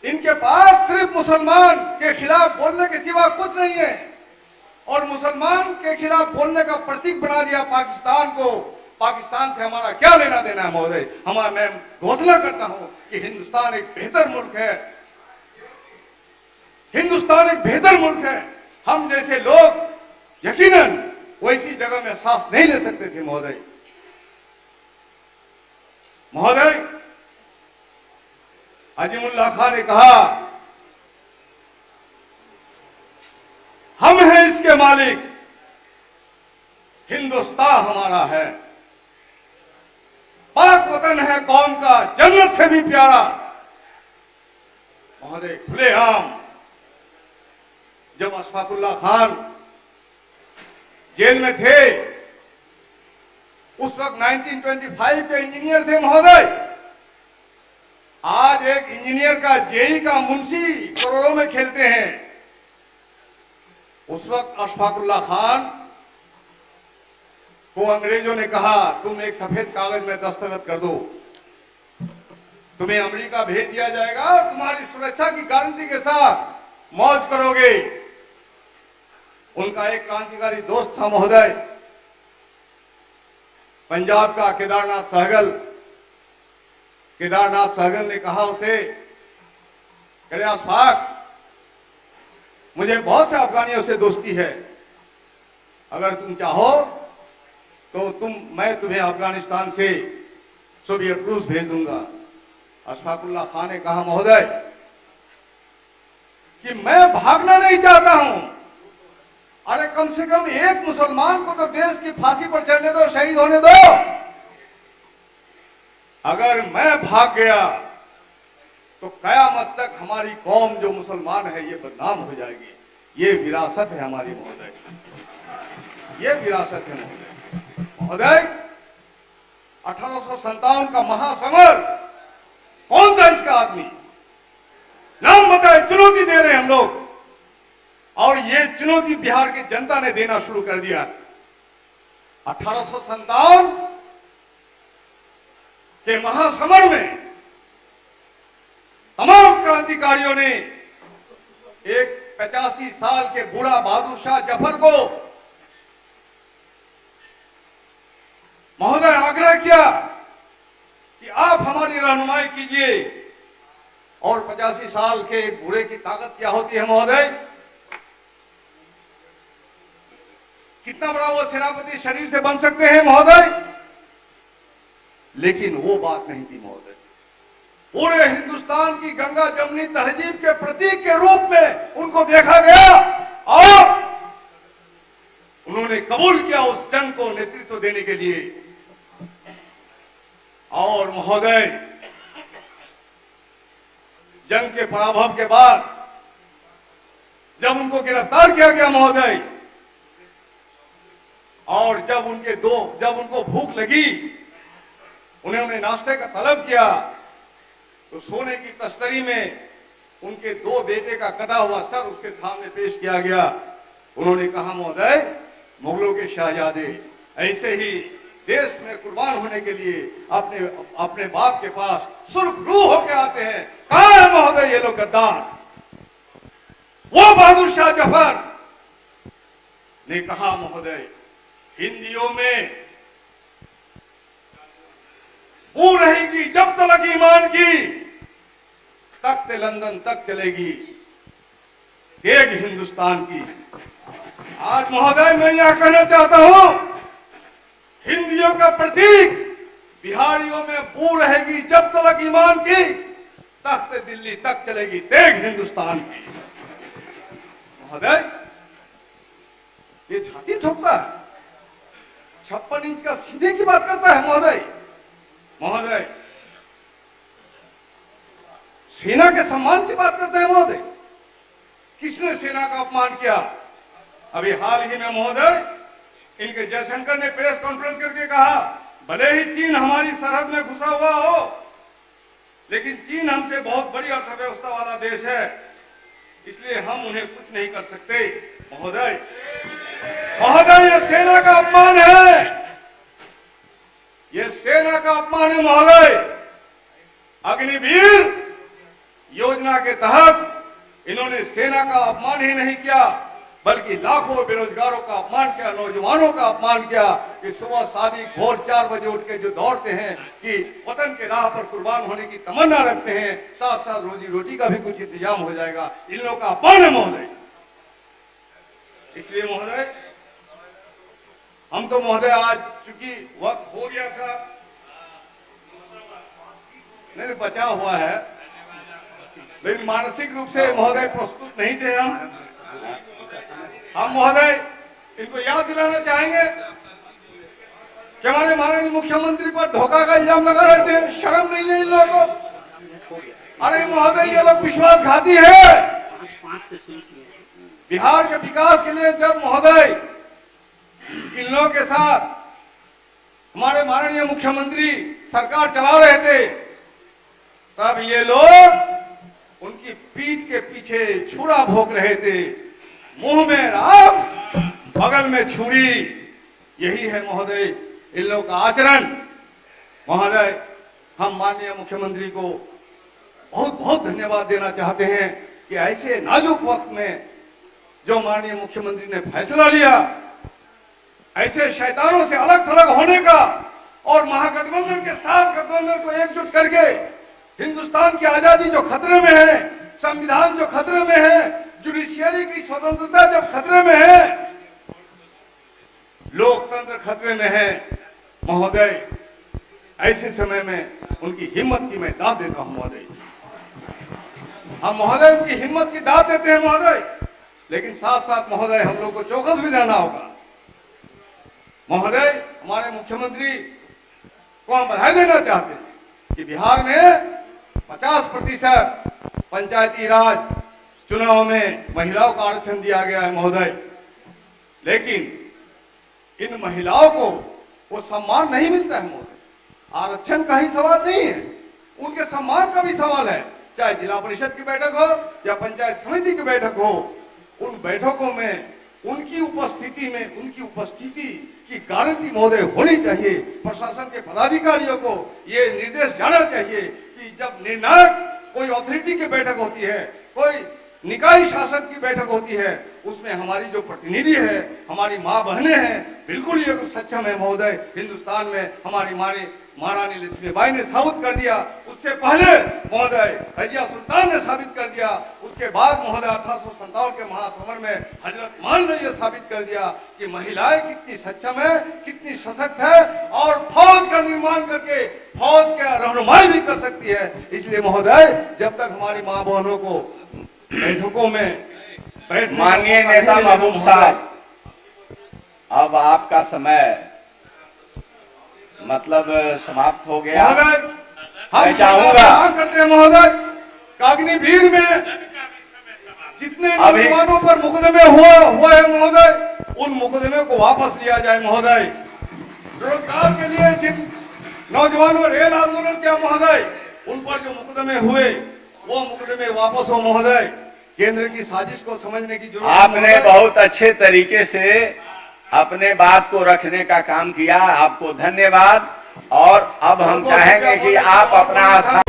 इनके पास सिर्फ मुसलमान के खिलाफ बोलने के सिवा कुछ नहीं है और मुसलमान के खिलाफ बोलने का प्रतीक बना दिया पाकिस्तान को। पाकिस्तान से हमारा क्या लेना देना है महोदय? मैं घोषणा करता हूं कि हिंदुस्तान एक बेहतर मुल्क है, हिंदुस्तान एक बेहतर मुल्क है। हम जैसे लोग यकीनन वैसी जगह में सांस नहीं ले सकते थे महोदय। महोदय, अजीमुल्लाह खान ने कहा हम हैं इसके मालिक, हिंदुस्तान हमारा है, पाक वतन है कौम का, जन्नत से भी प्यारा। महोदय, खुलेआम जब अशफाकुल्लाह खान जेल में थे उस वक्त 1925 के इंजीनियर थे महोदय। आज एक इंजीनियर का जेई का मुंशी करोड़ों में खेलते हैं। उस वक्त अशफाकुल्लाह खान को अंग्रेजों ने कहा तुम एक सफेद कागज में दस्तखत कर दो, तुम्हें अमेरिका भेज दिया जाएगा और तुम्हारी सुरक्षा की गारंटी के साथ मौज करोगे। उनका एक क्रांतिकारी दोस्त था महोदय, पंजाब का केदारनाथ सहगल। केदारनाथ सहगल ने कहा उसे, कहे अशफाक, मुझे बहुत से अफगानियों से दोस्ती है, अगर तुम चाहो तो मैं तुम्हें अफगानिस्तान से सोवियत रूस भेज दूंगा। अशफाकुल्लाह खान ने कहा महोदय कि मैं भागना नहीं चाहता हूं, अरे कम से कम एक मुसलमान को तो देश की फांसी पर चढ़ने दो, शहीद होने दो। अगर मैं भाग गया तो कयामत तक हमारी कौम जो मुसलमान है ये बदनाम हो जाएगी। ये विरासत है हमारी महोदय, ये विरासत है महोदय। महोदय, 1857 का महासमर, कौन था इसका आदमी? नाम बताए, चुनौती दे रहे हैं हम लोग और ये चुनौती बिहार की जनता ने देना शुरू कर दिया। 1857 के महासमर में तमाम क्रांतिकारियों ने एक 85 साल के बूढ़ा बहादुर शाह जफर को महोदय आग्रह किया कि आप हमारी रहनुमाई कीजिए। और 85 साल के एक बूढ़े की ताकत क्या होती है महोदय? कितना बड़ा वो सेनापति शरीर से बन सकते हैं महोदय, लेकिन वो बात नहीं थी महोदय। पूरे हिंदुस्तान की गंगा जमनी तहजीब के प्रतीक के रूप में उनको देखा गया और उन्होंने कबूल किया उस जंग को नेतृत्व देने के लिए। और महोदय, जंग के पराभव के बाद जब उनको गिरफ्तार किया गया महोदय, और जब उनको भूख लगी, उन्होंने नाश्ते का तलब किया, तो सोने की तश्तरी में उनके 2 बेटे का कटा हुआ सर उसके सामने पेश किया गया। उन्होंने कहा महोदय, मुगलों के शहजादे ऐसे ही देश में कुर्बान होने के लिए अपने बाप के पास सुर्खरू होके आते हैं। कहां है महोदय ये लोग गद्दार? वो बहादुर शाह जफर ने कहा महोदय, हिंदियों में वो रहेगी जब तक ईमान की, तख्त लंदन तक चलेगी एक हिंदुस्तान की। आज महोदय मैं यह कहना चाहता हूं, हिंदियों का प्रतीक बिहारियों में वो रहेगी जब तक ईमान की, तख्त दिल्ली तक चलेगी तेग हिंदुस्तान की। महोदय, ये छाती ठोकता है, 56 इंच का सीने की बात करता है महोदय। महोदय, सेना के सम्मान की बात करते हैं महोदय। किसने सेना का अपमान किया? अभी हाल ही में महोदय इनके जयशंकर ने प्रेस कॉन्फ्रेंस करके कहा, भले ही चीन हमारी सरहद में घुसा हुआ हो, लेकिन चीन हमसे बहुत बड़ी अर्थव्यवस्था वाला देश है, इसलिए हम उन्हें कुछ नहीं कर सकते। महोदय ये सेना का अपमान है, ये सेना का अपमान है महोदय। अग्निवीर योजना के तहत इन्होंने सेना का अपमान ही नहीं किया, बल्कि लाखों बेरोजगारों का अपमान किया, नौजवानों का अपमान किया कि सुबह शादी भोर 4 बजे उठ के जो दौड़ते हैं कि वतन के राह पर कुर्बान होने की तमन्ना रखते हैं, साथ साथ रोजी रोटी का भी कुछ इंतजाम हो जाएगा। इन लोगों का अपमान है महोदय। इसलिए महोदय हम तो महोदय आज चूंकि वक्त हो गया था, नहीं बचा हुआ है, लेकिन मानसिक रूप से महोदय प्रस्तुत नहीं थे। हम महोदय इनको याद दिलाना चाहेंगे कि हमारे माननीय मुख्यमंत्री पर धोखा का इल्जाम लगा रहे थे। शर्म नहीं है इन लोगों को? अरे महोदय ये लोग विश्वासघाती है। बिहार के विकास के लिए जब महोदय इन लोगों के साथ हमारे माननीय मुख्यमंत्री सरकार चला रहे थे, तब ये लोग उनकी पीठ के पीछे छुरा भोंक रहे थे। मुंह में राम, बगल में छुरी, यही है महोदय इन लोगों का आचरण। महोदय हम माननीय मुख्यमंत्री को बहुत बहुत धन्यवाद देना चाहते हैं कि ऐसे नाजुक वक्त में जो माननीय मुख्यमंत्री ने फैसला लिया ऐसे शैतानों से अलग थलग होने का और महागठबंधन के साथ गठबंधन को एकजुट करके हिंदुस्तान की आजादी जो खतरे में है, संविधान जो खतरे में है, जुडिशियरी की स्वतंत्रता जब खतरे में है, लोकतंत्र खतरे में है, महोदय ऐसे समय में उनकी हिम्मत की मैं दाद देता हूं महोदय। हम महोदय उनकी हिम्मत की दाद देते हैं महोदय, लेकिन साथ साथ महोदय हम लोग को चौकस भी रहना होगा। महोदय हमारे मुख्यमंत्री को हम बधाई देना चाहते हैं कि बिहार में 50% पंचायती राज चुनाव में महिलाओं का आरक्षण दिया गया है महोदय, लेकिन इन महिलाओं को वो सम्मान नहीं मिलता है महोदय। आरक्षण का ही सवाल नहीं है, उनके सम्मान का भी सवाल है। चाहे जिला परिषद की बैठक हो या पंचायत समिति की बैठक हो, उन बैठकों में उनकी उपस्थिति की गारंटी महोदय होनी चाहिए। प्रशासन के पदाधिकारियों को ये निर्देश जाना चाहिए कि जब निर्णायक कोई अथॉरिटी की बैठक होती है, कोई निकाय शासन की बैठक होती है, उसमें हमारी जो प्रतिनिधि है, हमारी माँ बहनें हैं, बिल्कुल ये सक्षम है महोदय। हिंदुस्तान में हमारी महारानी लक्ष्मीबाई ने साबित कर दिया, उससे पहले महोदय रजिया सुल्तान ने साबित कर दिया, उसके बाद महोदय 1857 के महासमर में हजरत मान ने यह साबित कर दिया कि महिलाएं कितनी सक्षम है, कितनी सशक्त है और फौज का निर्माण करके फौज का रहनुमाई भी कर सकती है। इसलिए महोदय जब तक हमारी माँ बहनों को बैठकों में माननीय नेता महबूब साहब, अब आपका समय मतलब समाप्त हो गया। हम चाहूंगा करते हैं महोदय अग्निवीर में जितने नौजवानों पर मुकदमे हुआ है महोदय, उन मुकदमे को वापस लिया जाए महोदय। रोजगार के लिए जिन नौजवानों रेल आंदोलन किया महोदय, उन पर जो मुकदमे हुए वो मुकदमे वापस हो महोदय। केंद्र की साजिश को समझने की जरूरत है। आपने बहुत अच्छे तरीके से अपने बात को रखने का काम किया, आपको धन्यवाद। और अब हम चाहेंगे कि आप अपना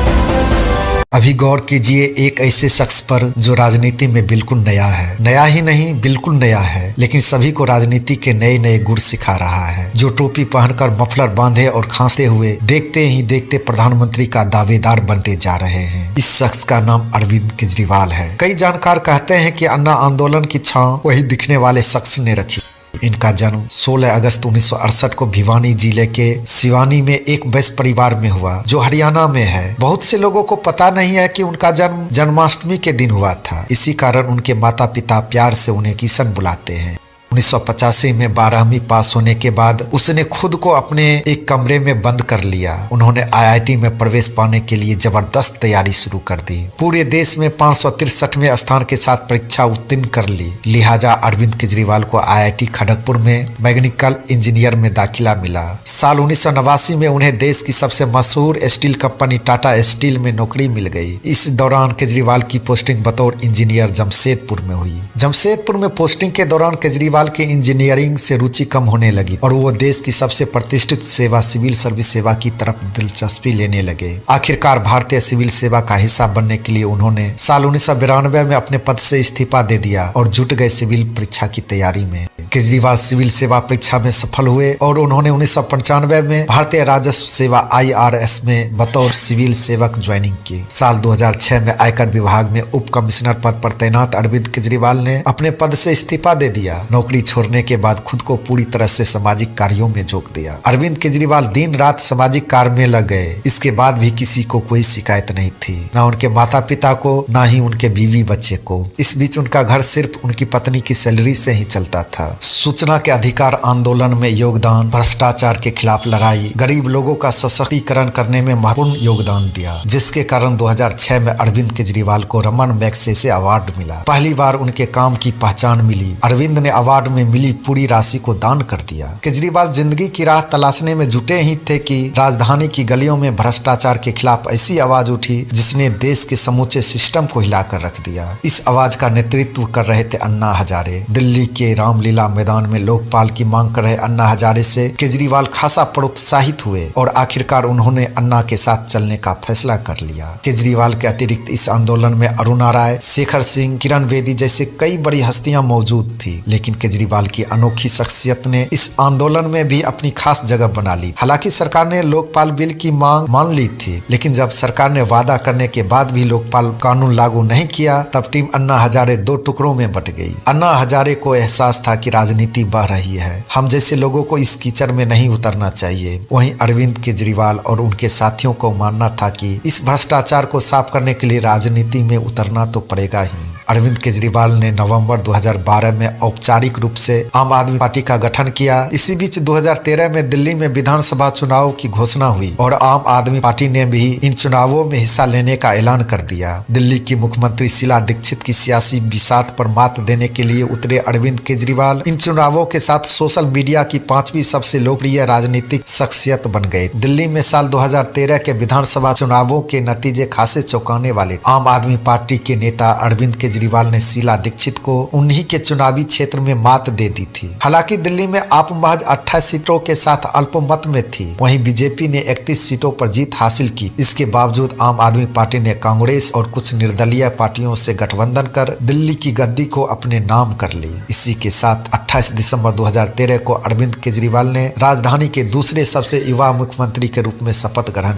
अभी गौर कीजिए एक ऐसे शख्स पर जो राजनीति में बिल्कुल नया है, नया ही नहीं बिल्कुल नया है, लेकिन सभी को राजनीति के नए नए गुण सिखा रहा है। जो टोपी पहनकर मफलर बांधे और खांसते हुए देखते ही देखते प्रधानमंत्री का दावेदार बनते जा रहे हैं। इस शख्स का नाम अरविंद केजरीवाल है। कई जानकार कहते हैं कि अन्ना आंदोलन की छांव वही दिखने वाले शख्स ने रखी। इनका जन्म 16 अगस्त 1968 को भिवानी जिले के सिवानी में एक वैश्य परिवार में हुआ, जो हरियाणा में है। बहुत से लोगों को पता नहीं है कि उनका जन्म जन्माष्टमी के दिन हुआ था। इसी कारण उनके माता पिता प्यार से उन्हें किशन बुलाते हैं। 1985 में 12वीं पास होने के बाद उसने खुद को अपने एक कमरे में बंद कर लिया। उन्होंने IIT में प्रवेश पाने के लिए जबरदस्त तैयारी शुरू कर दी। पूरे देश में 563वें स्थान के साथ परीक्षा उत्तीर्ण कर ली। लिहाजा अरविंद केजरीवाल को IIT खड़गपुर में मैकेनिकल इंजीनियर में दाखिला मिला। साल 1989 में उन्हें देश की सबसे मशहूर स्टील कंपनी टाटा स्टील में नौकरी मिल गई। इस दौरान केजरीवाल की पोस्टिंग बतौर इंजीनियर जमशेदपुर में हुई। जमशेदपुर में पोस्टिंग के दौरान केजरीवाल के इंजीनियरिंग से रुचि कम होने लगी और वो देश की सबसे प्रतिष्ठित सेवा सिविल सर्विस सेवा की तरफ दिलचस्पी लेने लगे। आखिरकार भारतीय सिविल सेवा का हिस्सा बनने के लिए उन्होंने साल 1992 में अपने पद से इस्तीफा दे दिया और जुट गए सिविल परीक्षा की तैयारी में। केजरीवाल सिविल सेवा परीक्षा में सफल हुए और उन्होंने 1995 में भारतीय राजस्व सेवा IRS में बतौर सिविल सेवक ज्वाइनिंग की। साल 2006 में आयकर विभाग में उप कमिश्नर पद पर तैनात अरविंद केजरीवाल ने अपने पद से इस्तीफा दे दिया। नौकरी छोड़ने के बाद खुद को पूरी तरह से सामाजिक कार्यों में झोंक दिया। अरविंद केजरीवाल दिन रात सामाजिक कार्य में लग गए। इसके बाद भी किसी को कोई शिकायत नहीं थी, ना उनके माता पिता को, ना ही उनके बीवी बच्चे को। इस बीच उनका घर सिर्फ उनकी पत्नी की सैलरी से ही चलता था। सूचना के अधिकार आंदोलन में योगदान, भ्रष्टाचार के खिलाफ लड़ाई, गरीब लोगों का सशक्तिकरण करने में महत्वपूर्ण योगदान दिया, जिसके कारण 2006 में अरविंद केजरीवाल को रमन मैग्सेसे अवार्ड मिला। पहली बार उनके काम की पहचान मिली। अरविंद ने अवार्ड में मिली पूरी राशि को दान कर दिया। केजरीवाल जिंदगी की राह तलाशने में जुटे ही थे कि राजधानी की गलियों में भ्रष्टाचार के खिलाफ ऐसी आवाज उठी जिसने देश के समूचे सिस्टम को हिलाकर रख दिया। इस आवाज का नेतृत्व कर रहे थे अन्ना हजारे। दिल्ली के रामलीला मैदान में लोकपाल की मांग कर रहे अन्ना हजारे से केजरीवाल खासा प्रोत्साहित हुए और आखिरकार उन्होंने अन्ना के साथ चलने का फैसला कर लिया। केजरीवाल के अतिरिक्त इस आंदोलन में अरुणा राय, शेखर सिंह, किरण बेदी जैसे कई बड़ी हस्तियां मौजूद थी, लेकिन केजरीवाल की अनोखी शख्सियत ने इस आंदोलन में भी अपनी खास जगह बना ली। हालांकि सरकार ने लोकपाल बिल की मांग मान ली थी, लेकिन जब सरकार ने वादा करने के बाद भी लोकपाल कानून लागू नहीं किया, तब टीम अन्ना हजारे दो टुकड़ों में बट गई। अन्ना हजारे को एहसास था कि राजनीति बह रही है, हम जैसे लोगों को इस कीचड़ में नहीं उतरना चाहिए। वहीं अरविंद केजरीवाल और उनके साथियों को मानना था कि इस भ्रष्टाचार को साफ करने के लिए राजनीति में उतरना तो पड़ेगा ही। अरविंद केजरीवाल ने नवंबर 2012 में औपचारिक रूप से आम आदमी पार्टी का गठन किया। इसी बीच 2013 में दिल्ली में विधानसभा चुनाव की घोषणा हुई और आम आदमी पार्टी ने भी इन चुनावों में हिस्सा लेने का ऐलान कर दिया। दिल्ली की मुख्यमंत्री शीला दीक्षित की सियासी बिसात पर मात देने के लिए उतरे अरविंद केजरीवाल इन चुनावों के साथ सोशल मीडिया की 5वीं सबसे लोकप्रिय राजनीतिक शख्सियत बन गए। दिल्ली में साल 2013 के विधानसभा चुनावों के नतीजे खासे चौंकाने वाले। आम आदमी पार्टी के नेता अरविंद केजरीवाल ने शीला दीक्षित को उन्हीं के चुनावी क्षेत्र में मात दे दी थी। हालांकि दिल्ली में आप महज 28 सीटों के साथ अल्पमत में थी। वहीं बीजेपी ने 31 सीटों पर जीत हासिल की। इसके बावजूद आम आदमी पार्टी ने कांग्रेस और कुछ निर्दलीय पार्टियों से गठबंधन कर दिल्ली की गद्दी को अपने नाम कर ली। इसी के साथ 28 दिसंबर 2013 को अरविंद केजरीवाल ने राजधानी के दूसरे सबसे युवा मुख्यमंत्री के रूप में शपथ ग्रहण